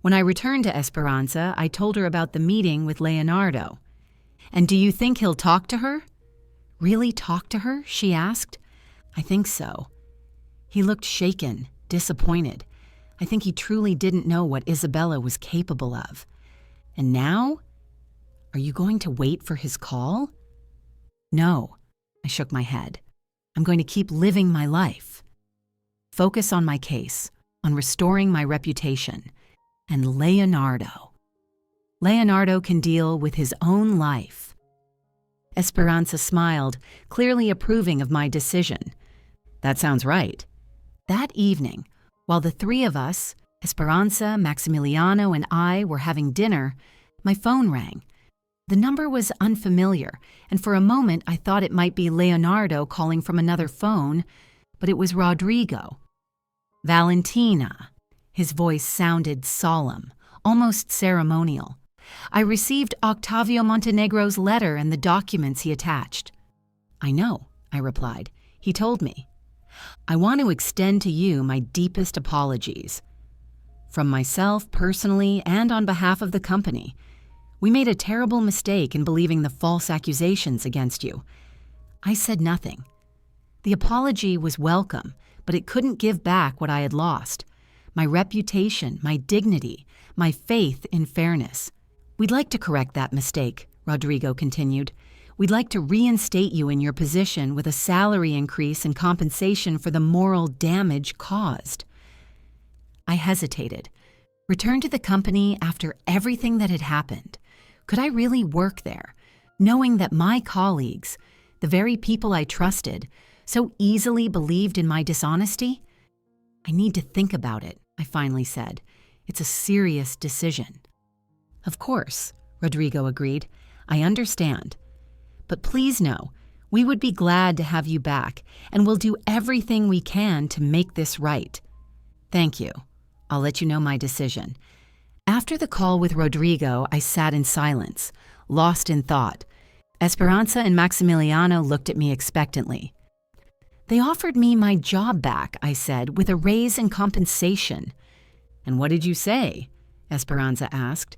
When I returned to Esperanza, I told her about the meeting with Leonardo. And do you think he'll talk to her? Really talk to her? She asked. I think so. He looked shaken, disappointed. I think he truly didn't know what Isabella was capable of. And now? Are you going to wait for his call? No, I shook my head. I'm going to keep living my life. Focus on my case, on restoring my reputation. And Leonardo. Leonardo can deal with his own life. Esperanza smiled, clearly approving of my decision. That sounds right. That evening, while the three of us, Esperanza, Maximiliano, and I, were having dinner, my phone rang. The number was unfamiliar, and for a moment I thought it might be Leonardo calling from another phone, but it was Rodrigo. Valentina. His voice sounded solemn, almost ceremonial. I received Octavio Montenegro's letter and the documents he attached. I know, I replied. He told me. I want to extend to you my deepest apologies. From myself personally and on behalf of the company. We made a terrible mistake in believing the false accusations against you. I said nothing. The apology was welcome, but it couldn't give back what I had lost. My reputation, my dignity, my faith in fairness. We'd like to correct that mistake, Rodrigo continued. We'd like to reinstate you in your position with a salary increase and compensation for the moral damage caused. I hesitated. Return to the company after everything that had happened. Could I really work there, knowing that my colleagues, the very people I trusted, so easily believed in my dishonesty? I need to think about it, I finally said. It's a serious decision. Of course, Rodrigo agreed. I understand. But please know, we would be glad to have you back, and we'll do everything we can to make this right. Thank you. I'll let you know my decision. After the call with Rodrigo, I sat in silence, lost in thought. Esperanza and Maximiliano looked at me expectantly. They offered me my job back, I said, with a raise in compensation. And what did you say? Esperanza asked.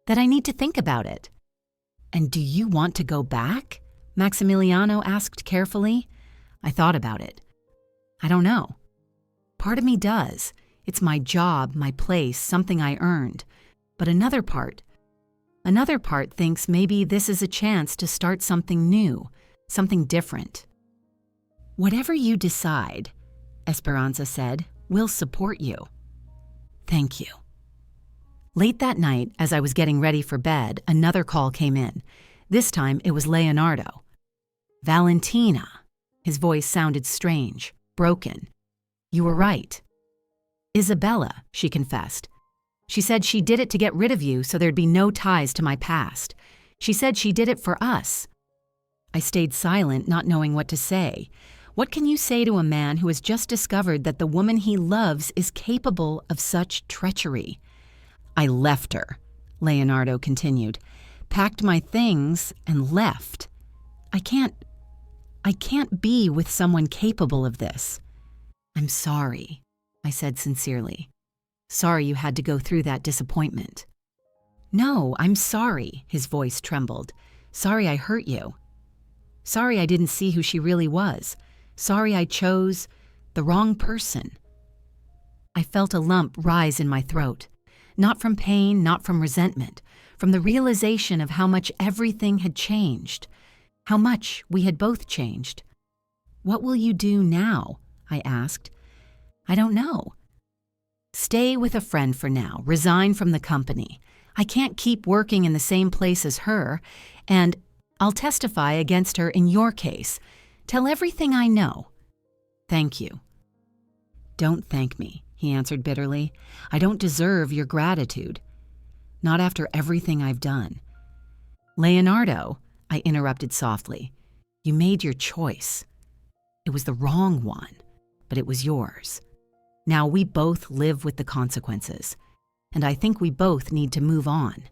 That I need to think about it. And do you want to go back? Maximiliano asked carefully. I thought about it. I don't know. Part of me does. It's my job, my place, something I earned. But another part thinks maybe this is a chance to start something new, something different. Whatever you decide, Esperanza said, we'll support you. Thank you. Late that night, as I was getting ready for bed, another call came in. This time it was Leonardo. Valentina. His voice sounded strange, broken. You were right. Isabella, she confessed. She said she did it to get rid of you so there'd be no ties to my past. She said she did it for us. I stayed silent, not knowing what to say. What can you say to a man who has just discovered that the woman he loves is capable of such treachery? I left her, Leonardo continued, packed my things and left. I can't be with someone capable of this. I'm sorry, I said sincerely. Sorry you had to go through that disappointment. No, I'm sorry, his voice trembled. Sorry I hurt you. Sorry I didn't see who she really was. Sorry I chose the wrong person. I felt a lump rise in my throat. Not from pain, not from resentment, from the realization of how much everything had changed, how much we had both changed. What will you do now? I asked. I don't know. Stay with a friend for now, resign from the company. I can't keep working in the same place as her, and I'll testify against her in your case. Tell everything I know. Thank you. Don't thank me, he answered bitterly. "I don't deserve your gratitude. Not after everything I've done." "Leonardo," I interrupted softly, "you made your choice. It was the wrong one, but it was yours. Now we both live with the consequences, and I think we both need to move on,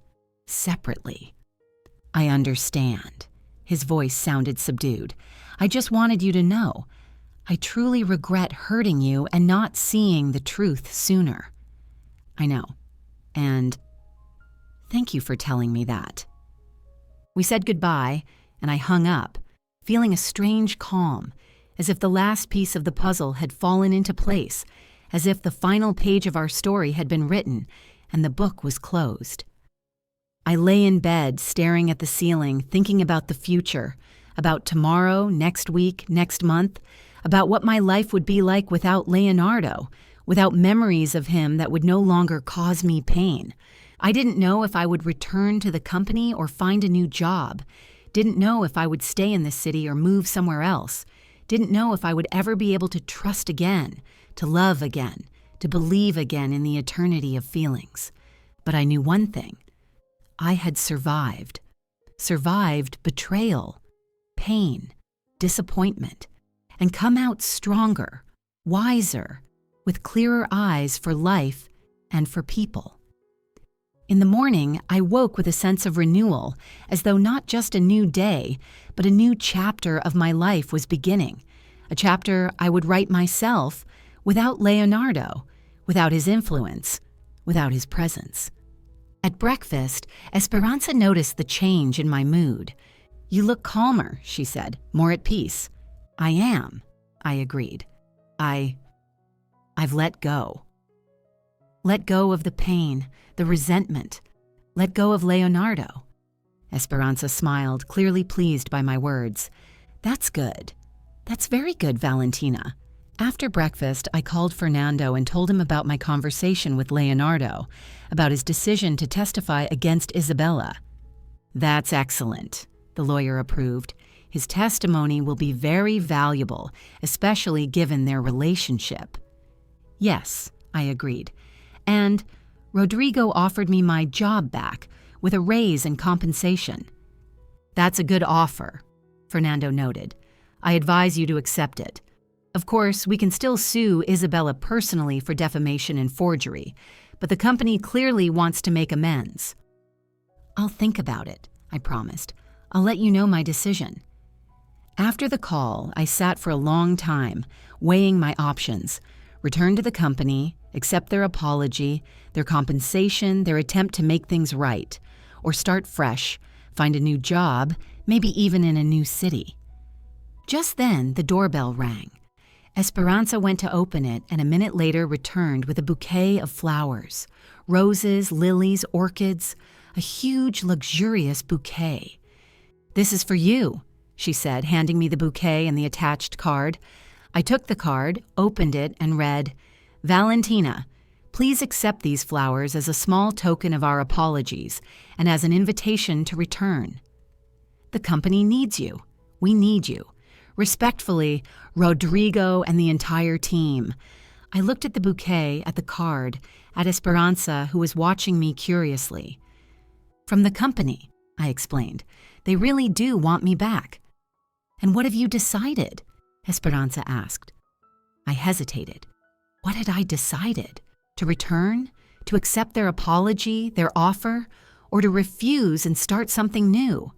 separately." "I understand." His voice sounded subdued. "I just wanted you to know. I truly regret hurting you and not seeing the truth sooner." "I know. And thank you for telling me that." We said goodbye, and I hung up, feeling a strange calm, as if the last piece of the puzzle had fallen into place, as if the final page of our story had been written and the book was closed. I lay in bed, staring at the ceiling, thinking about the future, about tomorrow, next week, next month, about what my life would be like without Leonardo, without memories of him that would no longer cause me pain. I didn't know if I would return to the company or find a new job, didn't know if I would stay in this city or move somewhere else, didn't know if I would ever be able to trust again, to love again, to believe again in the eternity of feelings. But I knew one thing. I had survived. Survived betrayal, pain, disappointment, and come out stronger, wiser, with clearer eyes for life and for people. In the morning, I woke with a sense of renewal, as though not just a new day, but a new chapter of my life was beginning, a chapter I would write myself without Leonardo, without his influence, without his presence. At breakfast, Esperanza noticed the change in my mood. "You look calmer," she said, "more at peace." "I am," I agreed. I've let go. Let go of the pain, the resentment. Let go of Leonardo. Esperanza smiled, clearly pleased by my words. "That's good. That's very good, Valentina." After breakfast, I called Fernando and told him about my conversation with Leonardo, about his decision to testify against Isabella. "That's excellent," the lawyer approved. "His testimony will be very valuable, especially given their relationship." "Yes," I agreed. "And Rodrigo offered me my job back, with a raise and compensation." "That's a good offer," Fernando noted. "I advise you to accept it. Of course, we can still sue Isabella personally for defamation and forgery, but the company clearly wants to make amends." "I'll think about it," I promised. "I'll let you know my decision." After the call, I sat for a long time, weighing my options: return to the company, accept their apology, their compensation, their attempt to make things right, or start fresh, find a new job, maybe even in a new city. Just then, the doorbell rang. Esperanza went to open it and a minute later returned with a bouquet of flowers, roses, lilies, orchids, a huge, luxurious bouquet. "This is for you," she said, handing me the bouquet and the attached card. I took the card, opened it, and read, "Valentina, please accept these flowers as a small token of our apologies and as an invitation to return. The company needs you. We need you. Respectfully, Rodrigo and the entire team." I looked at the bouquet, at the card, at Esperanza, who was watching me curiously. "From the company," I explained. "They really do want me back." "And what have you decided?" Esperanza asked. I hesitated. What had I decided? To return? To accept their apology, their offer? Or to refuse and start something new?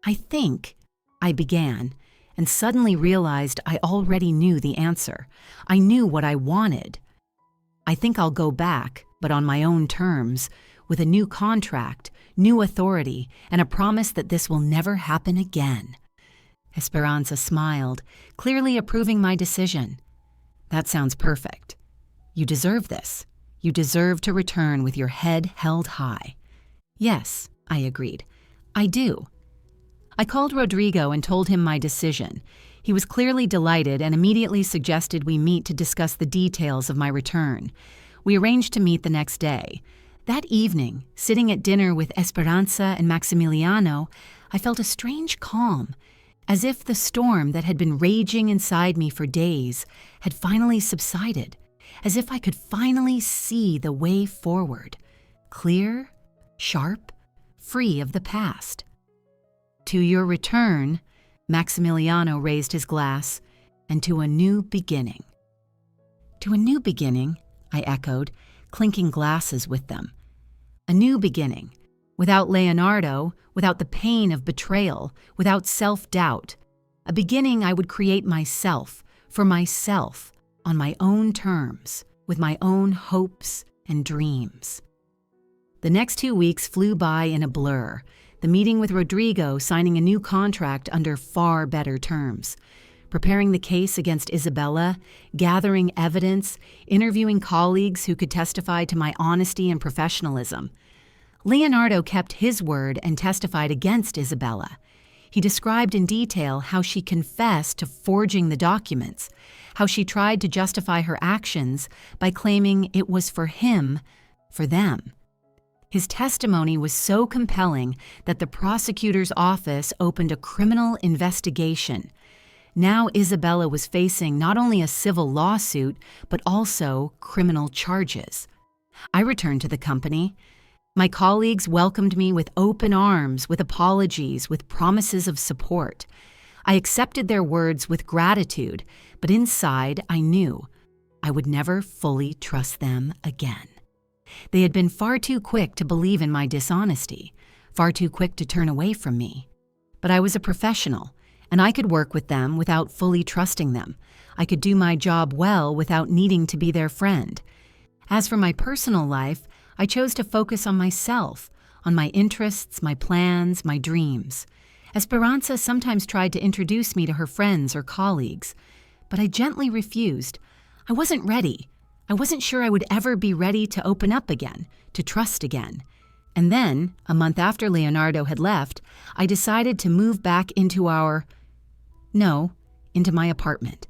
"I think," I began, and suddenly realized I already knew the answer. I knew what I wanted. "I think I'll go back, but on my own terms, with a new contract, new authority, and a promise that this will never happen again." Esperanza smiled, clearly approving my decision. "That sounds perfect. You deserve this. You deserve to return with your head held high." "Yes," I agreed. "I do." I called Rodrigo and told him my decision. He was clearly delighted and immediately suggested we meet to discuss the details of my return. We arranged to meet the next day. That evening, sitting at dinner with Esperanza and Maximiliano, I felt a strange calm, as if the storm that had been raging inside me for days had finally subsided, as if I could finally see the way forward, clear, sharp, free of the past. To your return, Maximiliano raised his glass, and to a new beginning. To a new beginning, I echoed, clinking glasses with them. A new beginning, without Leonardo, without the pain of betrayal, without self-doubt. A beginning I would create myself, for myself, on my own terms, with my own hopes and dreams. The next 2 weeks flew by in a blur, the meeting with Rodrigo signing a new contract under far better terms, preparing the case against Isabella, gathering evidence, interviewing colleagues who could testify to my honesty and professionalism. Leonardo kept his word and testified against Isabella. He described in detail how she confessed to forging the documents, how she tried to justify her actions by claiming it was for him, for them. His testimony was so compelling that the prosecutor's office opened a criminal investigation. Now Isabella was facing not only a civil lawsuit, but also criminal charges. I returned to the company. My colleagues welcomed me with open arms, with apologies, with promises of support. I accepted their words with gratitude, but inside I knew I would never fully trust them again. They had been far too quick to believe in my dishonesty, far too quick to turn away from me. But I was a professional, and I could work with them without fully trusting them. I could do my job well without needing to be their friend. As for my personal life, I chose to focus on myself, on my interests, my plans, my dreams. Esperanza sometimes tried to introduce me to her friends or colleagues, but I gently refused. I wasn't ready. I wasn't sure I would ever be ready to open up again, to trust again. And then, a month after Leonardo had left, I decided to move back into into my apartment.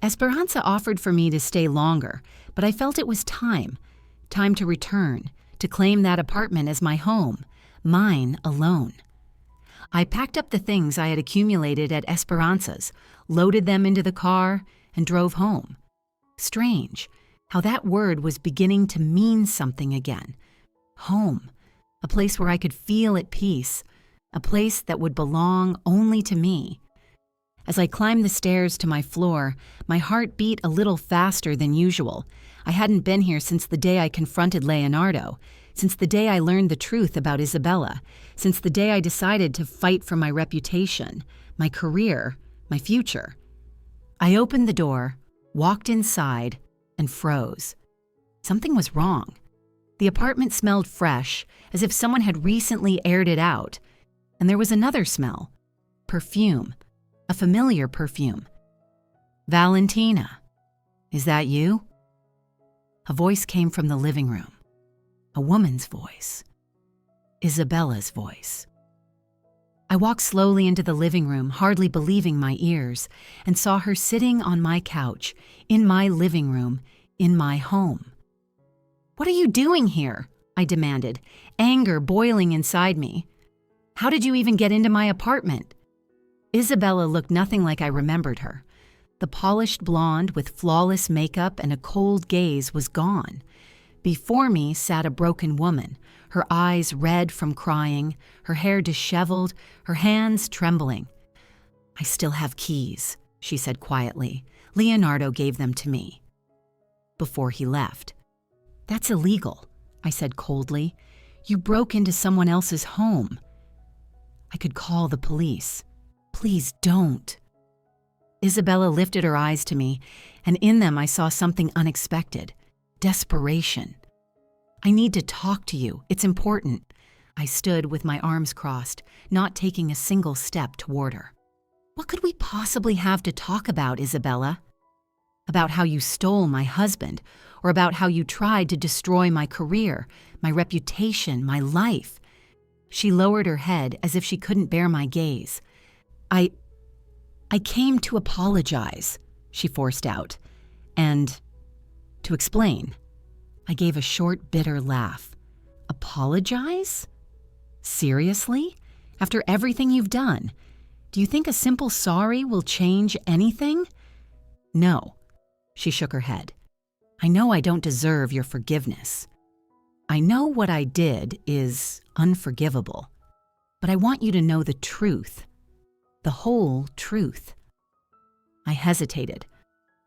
Esperanza offered for me to stay longer, but I felt it was time to return, to claim that apartment as my home, mine alone. I packed up the things I had accumulated at Esperanza's, loaded them into the car, and drove home. Strange how that word was beginning to mean something again. Home, a place where I could feel at peace, a place that would belong only to me. As I climbed the stairs to my floor, my heart beat a little faster than usual. I hadn't been here since the day I confronted Leonardo, since the day I learned the truth about Isabella, since the day I decided to fight for my reputation, my career, my future. I opened the door, walked inside, and froze. Something was wrong. The apartment smelled fresh, as if someone had recently aired it out. And there was another smell. Perfume. A familiar perfume. Valentina, is that you? A voice came from the living room. A woman's voice. Isabella's voice. I walked slowly into the living room, hardly believing my ears, and saw her sitting on my couch, in my living room, in my home. "What are you doing here?" I demanded, anger boiling inside me. "How did you even get into my apartment?" Isabella looked nothing like I remembered her. The polished blonde with flawless makeup and a cold gaze was gone. Before me sat a broken woman, her eyes red from crying, her hair disheveled, her hands trembling. "I still have keys," she said quietly. "Leonardo gave them to me." Before he left. "That's illegal," I said coldly. "You broke into someone else's home." "I could call the police." "Please don't." Isabella lifted her eyes to me, and in them I saw something unexpected. Desperation. "I need to talk to you. It's important." I stood with my arms crossed, not taking a single step toward her. "What could we possibly have to talk about, Isabella? About how you stole my husband, or about how you tried to destroy my career, my reputation, my life?" She lowered her head as if she couldn't bear my gaze. I came to apologize," she forced out, "and to explain." I gave a short, bitter laugh. "Apologize? Seriously? After everything you've done? Do you think a simple sorry will change anything?" "No," she shook her head. I know I don't deserve your forgiveness. I know what I did is unforgivable, but I want you to know the truth, the whole truth. I hesitated.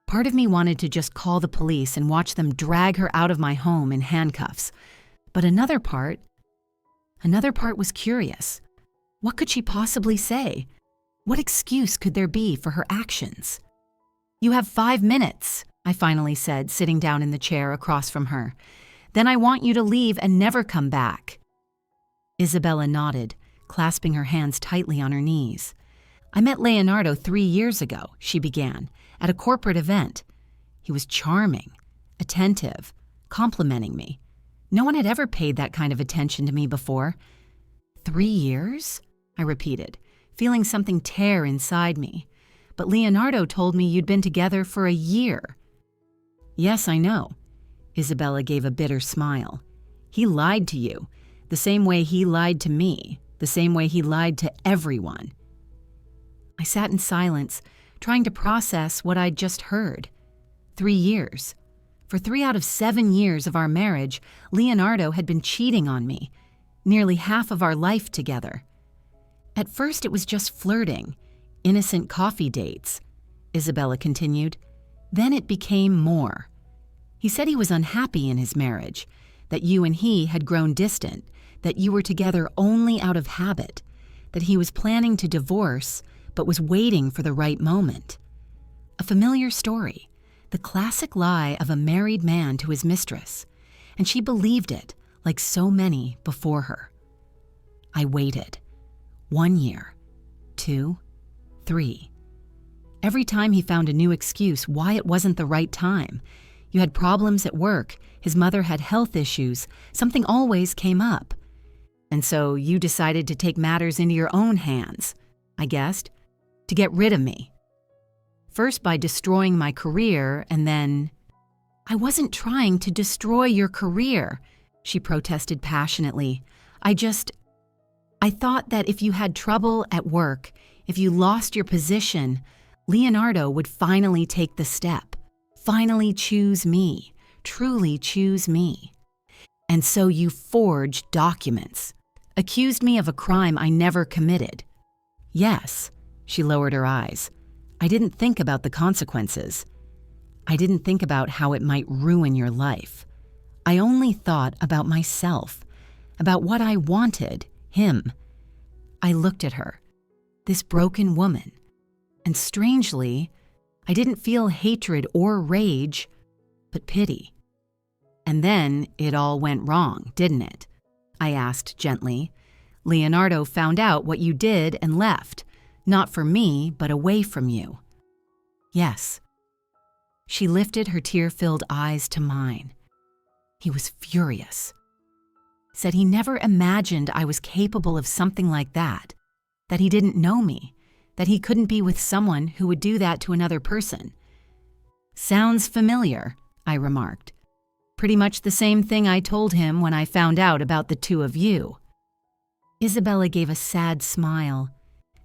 Part of me wanted to just call the police and watch them drag her out of my home in handcuffs, but another part was curious. What could she possibly say? What excuse could there be for her actions? "You have 5 minutes," I finally said, sitting down in the chair across from her. "Then I want you to leave and never come back." Isabella nodded, clasping her hands tightly on her knees. "I met Leonardo 3 years ago," she began, "at a corporate event. He was charming, attentive, complimenting me. No one had ever paid that kind of attention to me before." "3 years?" I repeated, feeling something tear inside me. "But Leonardo told me you'd been together for a year." "Yes, I know." Isabella gave a bitter smile. "He lied to you, the same way he lied to me, the same way he lied to everyone." I sat in silence, trying to process what I'd just heard. 3 years. For 3 out of 7 years of our marriage, Leonardo had been cheating on me, nearly half of our life together. At first it was just flirting, innocent coffee dates, Isabella continued. Then it became more. He said he was unhappy in his marriage, that you and he had grown distant, that you were together only out of habit, that he was planning to divorce but was waiting for the right moment. A familiar story, the classic lie of a married man to his mistress, and she believed it like so many before her. I waited. 1 year, 2, 3. Every time he found a new excuse why it wasn't the right time. You had problems at work, his mother had health issues, something always came up. And so you decided to take matters into your own hands, I guessed, to get rid of me. First by destroying my career, and then... "I wasn't trying to destroy your career," she protested passionately. I thought that if you had trouble at work, if you lost your position, Leonardo would finally take the step, finally choose me, truly choose me. And so you forged documents, accused me of a crime I never committed." "Yes," she lowered her eyes. "I didn't think about the consequences. I didn't think about how it might ruin your life. I only thought about myself, about what I wanted, him." I looked at her, this broken woman, and strangely, I didn't feel hatred or rage, but pity. "And then it all went wrong, didn't it?" I asked gently. "Leonardo found out what you did and left, not for me, but away from you." "Yes." She lifted her tear-filled eyes to mine. He was furious. Said he never imagined I was capable of something like that he didn't know me, that he couldn't be with someone who would do that to another person. "Sounds familiar," I remarked. "Pretty much the same thing I told him when I found out about the two of you." Isabella gave a sad smile.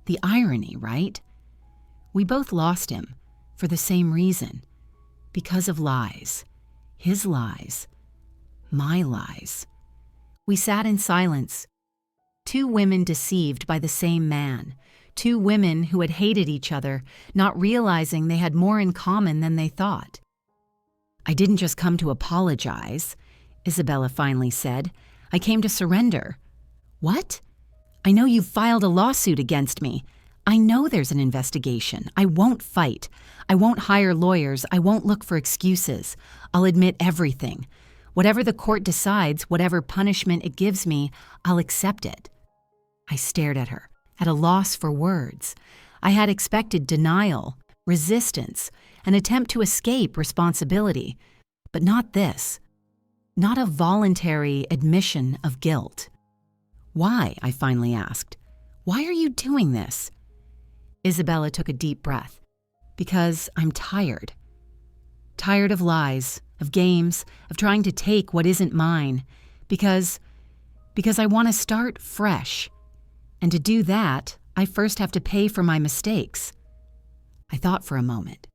The irony, right? We both lost him, for the same reason. Because of lies. His lies. My lies. We sat in silence. 2 women deceived by the same man. 2 women who had hated each other, not realizing they had more in common than they thought. "I didn't just come to apologize," Isabella finally said. "I came to surrender." "What?" "I know you've filed a lawsuit against me. I know there's an investigation. I won't fight. I won't hire lawyers. I won't look for excuses. I'll admit everything. Whatever the court decides, whatever punishment it gives me, I'll accept it." I stared at her, at a loss for words. I had expected denial, resistance, an attempt to escape responsibility, but not this. Not a voluntary admission of guilt. "Why?" I finally asked. "Why are you doing this?" Isabella took a deep breath. "Because I'm tired. Tired of lies, of games, of trying to take what isn't mine. Because I want to start fresh. And to do that, I first have to pay for my mistakes." I thought for a moment.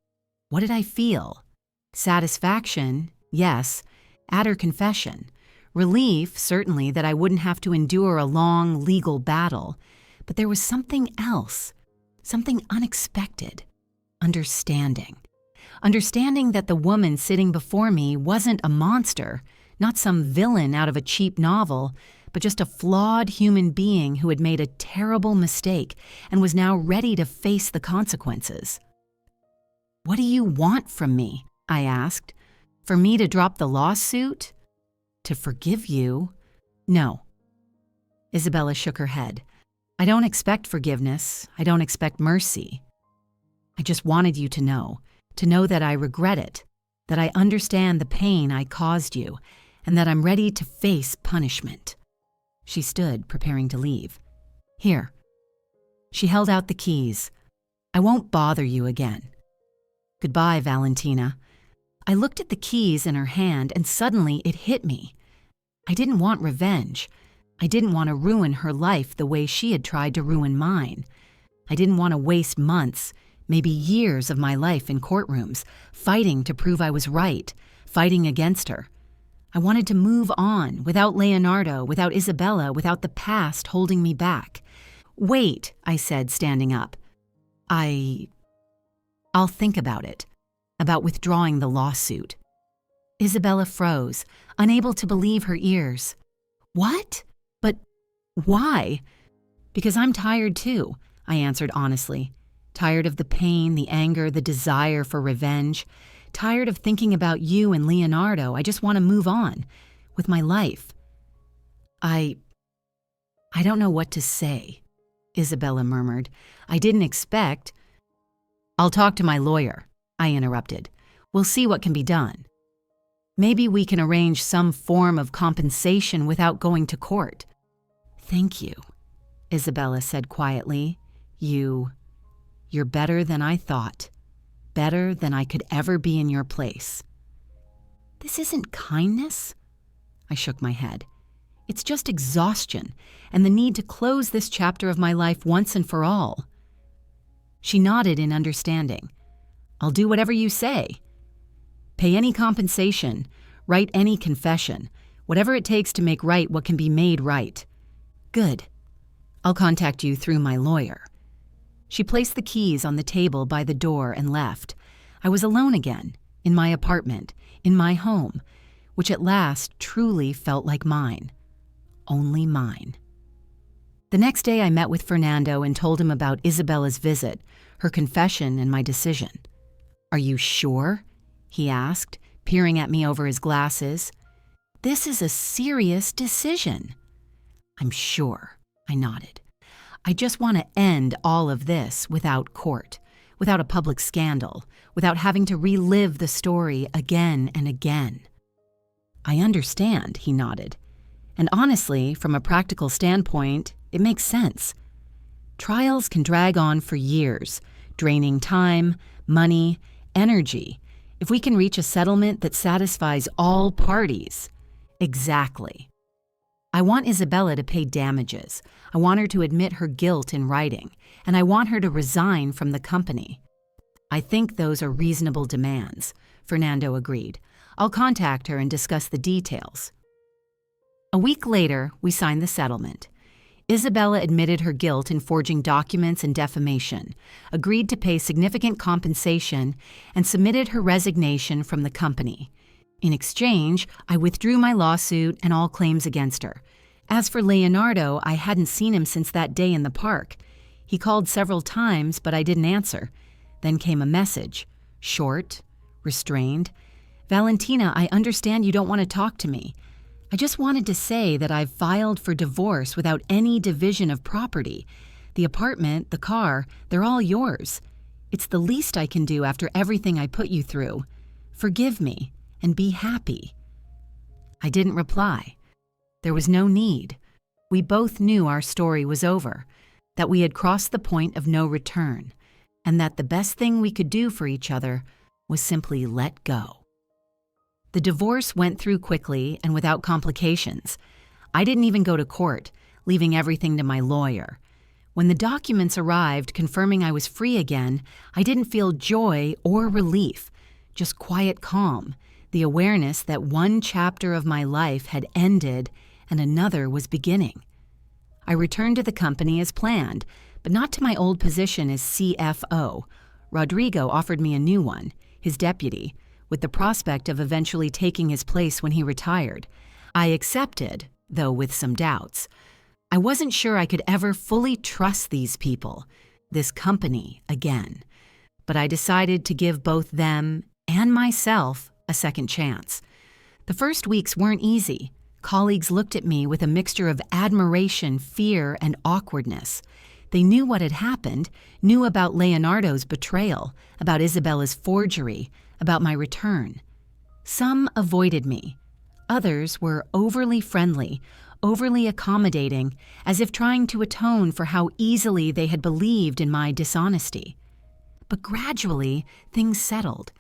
What did I feel? Satisfaction, Yes, at her confession. Relief, certainly, that I wouldn't have to endure a long legal battle. But there was something else, something unexpected. Understanding. Understanding that the woman sitting before me wasn't a monster, not some villain out of a cheap novel, but just a flawed human being who had made a terrible mistake and was now ready to face the consequences. "What do you want from me?" I asked. "For me to drop the lawsuit? To forgive you? No." Isabella shook her head. "I don't expect forgiveness. I don't expect mercy. I just wanted you to know that I regret it, that I understand the pain I caused you, and that I'm ready to face punishment." She stood, preparing to leave. "Here." She held out the keys. "I won't bother you again." "Goodbye, Valentina." I looked at the keys in her hand, and suddenly it hit me. I didn't want revenge. I didn't want to ruin her life the way she had tried to ruin mine. I didn't want to waste months, maybe years of my life in courtrooms, fighting to prove I was right, fighting against her. I wanted to move on, without Leonardo, without Isabella, without the past holding me back. "Wait," I said, standing up. I'll think about it, about withdrawing the lawsuit." Isabella froze, unable to believe her ears. "What? But why?" "Because I'm tired too," I answered honestly. "Tired of the pain, the anger, the desire for revenge. Tired of thinking about you and Leonardo. I just want to move on with my life." I don't know what to say," Isabella murmured. "I didn't expect—" "I'll talk to my lawyer," I interrupted. "We'll see what can be done. Maybe we can arrange some form of compensation without going to court." "Thank you," Isabella said quietly. You're better than I thought. Better than I could ever be in your place." "This isn't kindness?" I shook my head. "It's just exhaustion and the need to close this chapter of my life once and for all." She nodded in understanding. "I'll do whatever you say. Pay any compensation, write any confession, whatever it takes to make right what can be made right." "Good. I'll contact you through my lawyer." She placed the keys on the table by the door and left. I was alone again, in my apartment, in my home, which at last truly felt like mine. Only mine. The next day I met with Fernando and told him about Isabella's visit, her confession, and my decision. "Are you sure?" he asked, peering at me over his glasses. "This is a serious decision." "I'm sure," I nodded. "I just want to end all of this without court, without a public scandal, without having to relive the story again and again." "I understand," he nodded. "And honestly, from a practical standpoint, it makes sense. Trials can drag on for years, draining time, money, energy. If we can reach a settlement that satisfies all parties." "Exactly." "I want Isabella to pay damages. I want her to admit her guilt in writing, and I want her to resign from the company." "I think those are reasonable demands," Fernando agreed. "I'll contact her and discuss the details." A week later, we signed the settlement. Isabella admitted her guilt in forging documents and defamation, agreed to pay significant compensation, and submitted her resignation from the company. In exchange, I withdrew my lawsuit and all claims against her. As for Leonardo, I hadn't seen him since that day in the park. He called several times, but I didn't answer. Then came a message, short, restrained. "Valentina, I understand you don't want to talk to me. I just wanted to say that I've filed for divorce without any division of property. The apartment, the car, they're all yours. It's the least I can do after everything I put you through. Forgive me and be happy." I didn't reply. There was no need. We both knew our story was over, that we had crossed the point of no return, and that the best thing we could do for each other was simply let go. The divorce went through quickly and without complications. I didn't even go to court, leaving everything to my lawyer. When the documents arrived confirming I was free again, I didn't feel joy or relief, just quiet calm, the awareness that one chapter of my life had ended and another was beginning. I returned to the company as planned, but not to my old position as CFO. Rodrigo offered me a new one, his deputy, with the prospect of eventually taking his place when he retired. I accepted, though with some doubts. I wasn't sure I could ever fully trust these people, this company, again. But I decided to give both them and myself a second chance. The first weeks weren't easy. Colleagues looked at me with a mixture of admiration, fear, and awkwardness. They knew what had happened, knew about Leonardo's betrayal, about Isabella's forgery, about my return. Some avoided me. Others were overly friendly, overly accommodating, as if trying to atone for how easily they had believed in my dishonesty. But gradually, things settled.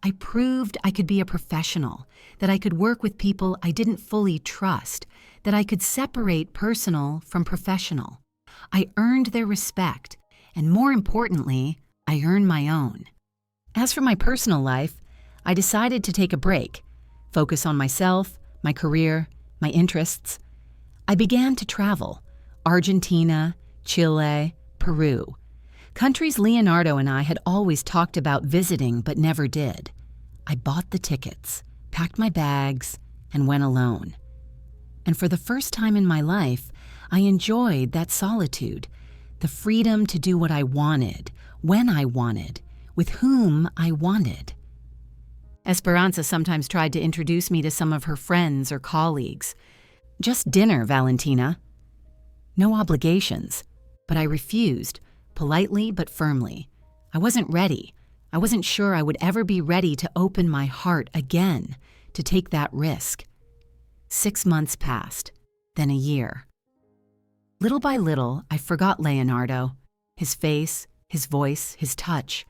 I proved I could be a professional, that I could work with people I didn't fully trust, that I could separate personal from professional. I earned their respect, and more importantly, I earned my own. As for my personal life, I decided to take a break, focus on myself, my career, my interests. I began to travel: Argentina, Chile, Peru. Countries Leonardo and I had always talked about visiting but never did. I bought the tickets, packed my bags, and went alone. And for the first time in my life, I enjoyed that solitude, the freedom to do what I wanted, when I wanted, with whom I wanted. Esperanza sometimes tried to introduce me to some of her friends or colleagues. "Just dinner, Valentina." No obligations, but I refused, politely but firmly. I wasn't ready. I wasn't sure I would ever be ready to open my heart again, to take that risk. 6 months passed, then a year. Little by little, I forgot Leonardo, his face, his voice, his touch.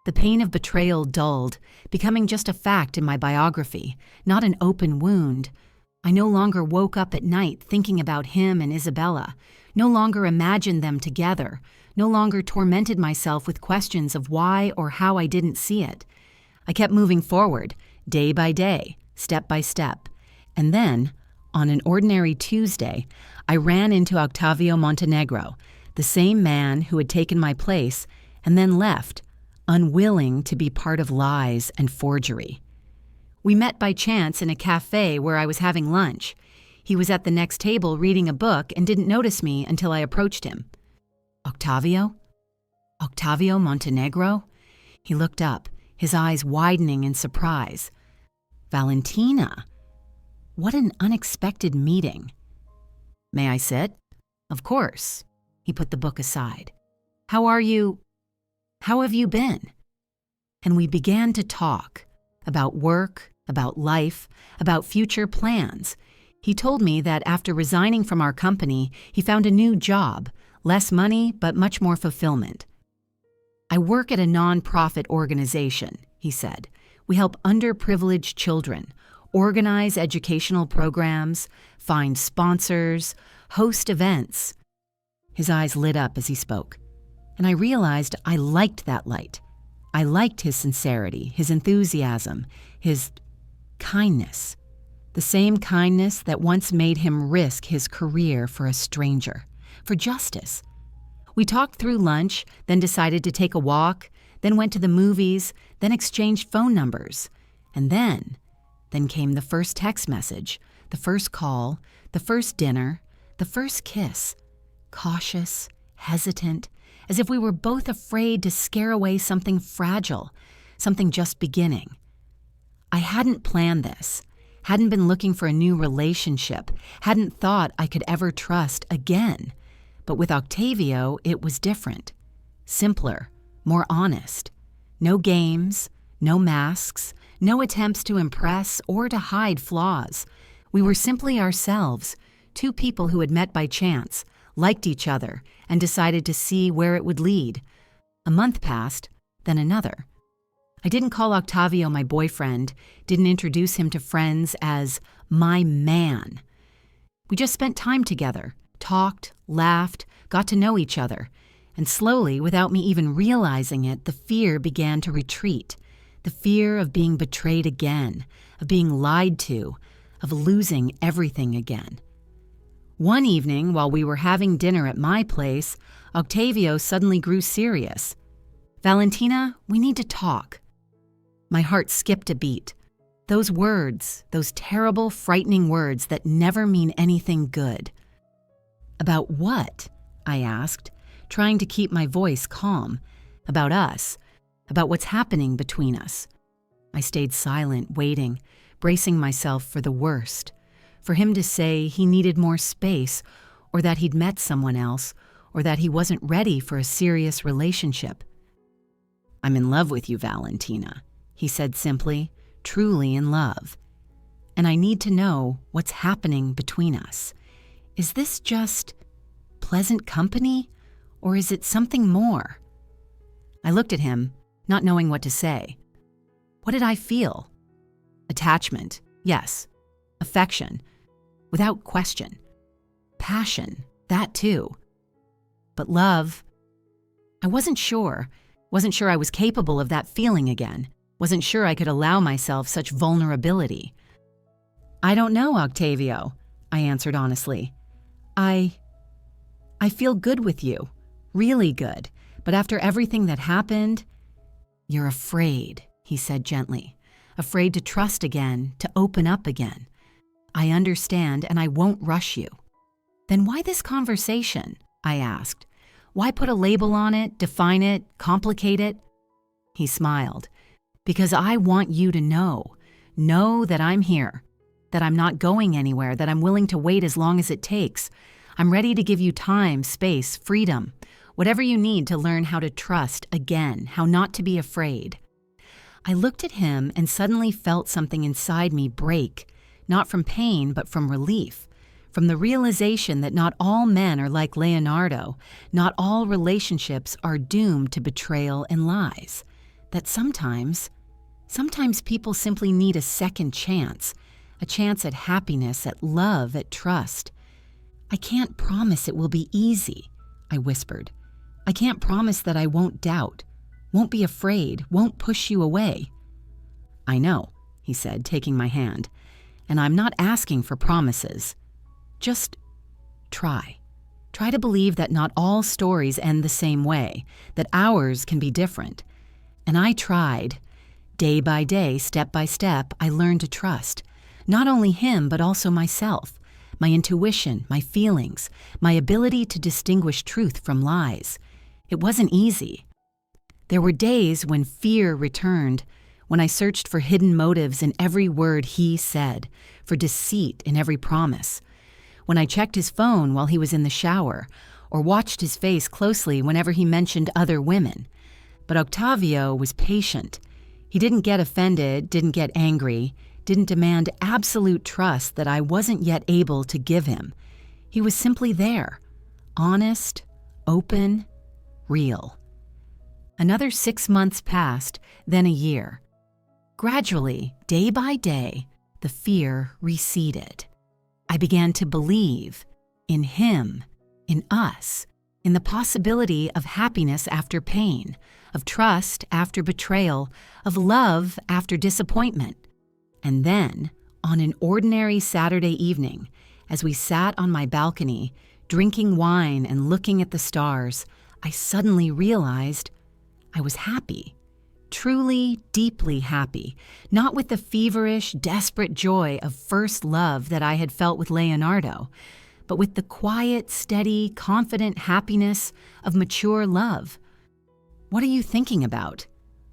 The pain of betrayal dulled, becoming just a fact in my biography, not an open wound. I no longer woke up at night thinking about him and Isabella, no longer imagined them together, no longer tormented myself with questions of why or how I didn't see it. I kept moving forward, day by day, step by step. And then, on an ordinary Tuesday, I ran into Octavio Montenegro, the same man who had taken my place and then left, unwilling to be part of lies and forgery. We met by chance in a cafe where I was having lunch. He was at the next table reading a book and didn't notice me until I approached him. "Octavio? Octavio Montenegro?" He looked up, his eyes widening in surprise. "Valentina? What an unexpected meeting." "May I sit?" "Of course." He put the book aside. How have you been?" And we began to talk about work, about life, about future plans. He told me that after resigning from our company, he found a new job, less money but much more fulfillment. "I work at a non-profit organization," he said. "We help underprivileged children, organize educational programs, find sponsors, host events." His eyes lit up as he spoke, and I realized I liked that light. I liked his sincerity, his enthusiasm, his kindness, the same kindness that once made him risk his career for a stranger, for justice. We talked through lunch, then decided to take a walk, then went to the movies, then exchanged phone numbers. And then came the first text message, the first call, the first dinner, the first kiss. Cautious, hesitant, as if we were both afraid to scare away something fragile, something just beginning. I hadn't planned this, hadn't been looking for a new relationship, hadn't thought I could ever trust again. But with Octavio, it was different. Simpler, more honest. No games, no masks, no attempts to impress or to hide flaws. We were simply ourselves, two people who had met by chance, liked each other, and decided to see where it would lead. A month passed, then another. I didn't call Octavio my boyfriend, didn't introduce him to friends as my man. We just spent time together, talked, laughed, got to know each other, and slowly, without me even realizing it, the fear began to retreat. The fear of being betrayed again, of being lied to, of losing everything again. One evening, while we were having dinner at my place, Octavio suddenly grew serious. "Valentina, we need to talk." My heart skipped a beat. Those words, those terrible, frightening words that never mean anything good. "About what?" I asked, trying to keep my voice calm. "About us, about what's happening between us." I stayed silent, waiting, bracing myself for the worst. For him to say he needed more space, or that he'd met someone else, or that he wasn't ready for a serious relationship. "I'm in love with you, Valentina," he said simply, truly in love. "And I need to know what's happening between us. Is this just pleasant company, or is it something more?" I looked at him, not knowing what to say. What did I feel? Attachment, yes. Affection, without question. Passion, that too. But love, I wasn't sure I was capable of that feeling again. Wasn't sure I could allow myself such vulnerability. "I don't know, Octavio," I answered honestly. I feel good with you, really good, but after everything that happened, "You're afraid," he said gently, "afraid to trust again, to open up again. I understand, and I won't rush you." "Then why this conversation?" I asked. "Why put a label on it, define it, complicate it?" He smiled. "Because I want you to know that I'm here, that I'm not going anywhere, that I'm willing to wait as long as it takes. I'm ready to give you time, space, freedom, whatever you need to learn how to trust again, how not to be afraid." I looked at him and suddenly felt something inside me break, not from pain, but from relief, from the realization that not all men are like Leonardo, not all relationships are doomed to betrayal and lies, that sometimes people simply need a second chance, a chance at happiness, at love, at trust. "I can't promise it will be easy," I whispered. "I can't promise that I won't doubt, won't be afraid, won't push you away." "I know," he said, taking my hand, "and I'm not asking for promises. Just try. Try to believe that not all stories end the same way, that ours can be different." And I tried. Day by day, step by step, I learned to trust. Not only him, but also myself, my intuition, my feelings, my ability to distinguish truth from lies. It wasn't easy. There were days when fear returned, when I searched for hidden motives in every word he said, for deceit in every promise. When I checked his phone while he was in the shower, or watched his face closely whenever he mentioned other women. But Octavio was patient. He didn't get offended, didn't get angry, didn't demand absolute trust that I wasn't yet able to give him. He was simply there, honest, open, real. Another 6 months passed, then a year. Gradually, day by day, the fear receded. I began to believe in him, in us, in the possibility of happiness after pain, of trust after betrayal, of love after disappointment. And then, on an ordinary Saturday evening, as we sat on my balcony, drinking wine and looking at the stars, I suddenly realized I was happy. Truly, deeply happy, not with the feverish, desperate joy of first love that I had felt with Leonardo, but with the quiet, steady, confident happiness of mature love. "What are you thinking about?"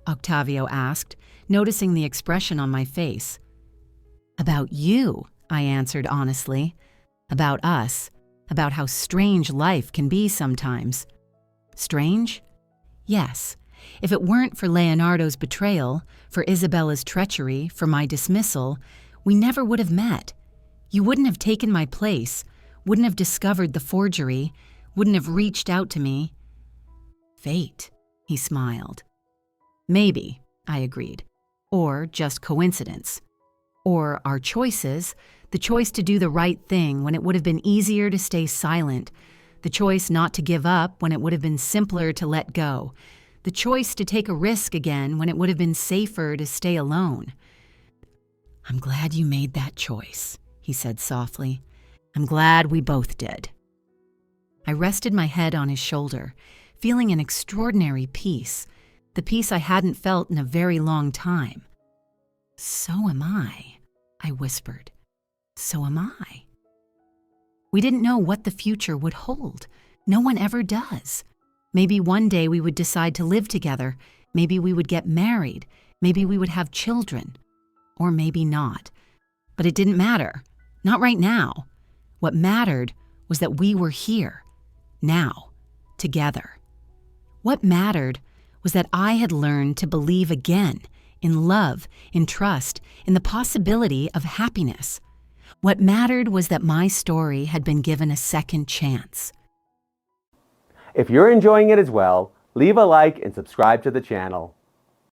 Octavio asked, noticing the expression on my face. "About you," I answered honestly. "About us, about how strange life can be sometimes." "Strange?" "Yes. If it weren't for Leonardo's betrayal, for Isabella's treachery, for my dismissal, we never would have met. You wouldn't have taken my place, wouldn't have discovered the forgery, wouldn't have reached out to me." "Fate," he smiled. "Maybe," I agreed. "Or just coincidence. Or our choices, the choice to do the right thing when it would have been easier to stay silent, the choice not to give up when it would have been simpler to let go, the choice to take a risk again when it would have been safer to stay alone. "I'm glad you made that choice," he said softly. "I'm glad we both did." I rested my head on his shoulder, feeling an extraordinary peace, the peace I hadn't felt in a very long time. "So am I," I whispered. "So am I." We didn't know what the future would hold. No one ever does. Maybe one day we would decide to live together. Maybe we would get married. Maybe we would have children. Or maybe not. But it didn't matter. Not right now. What mattered was that we were here. Now. Together. What mattered was that I had learned to believe again in love, in trust, in the possibility of happiness. What mattered was that my story had been given a second chance. If you're enjoying it as well, leave a like and subscribe to the channel.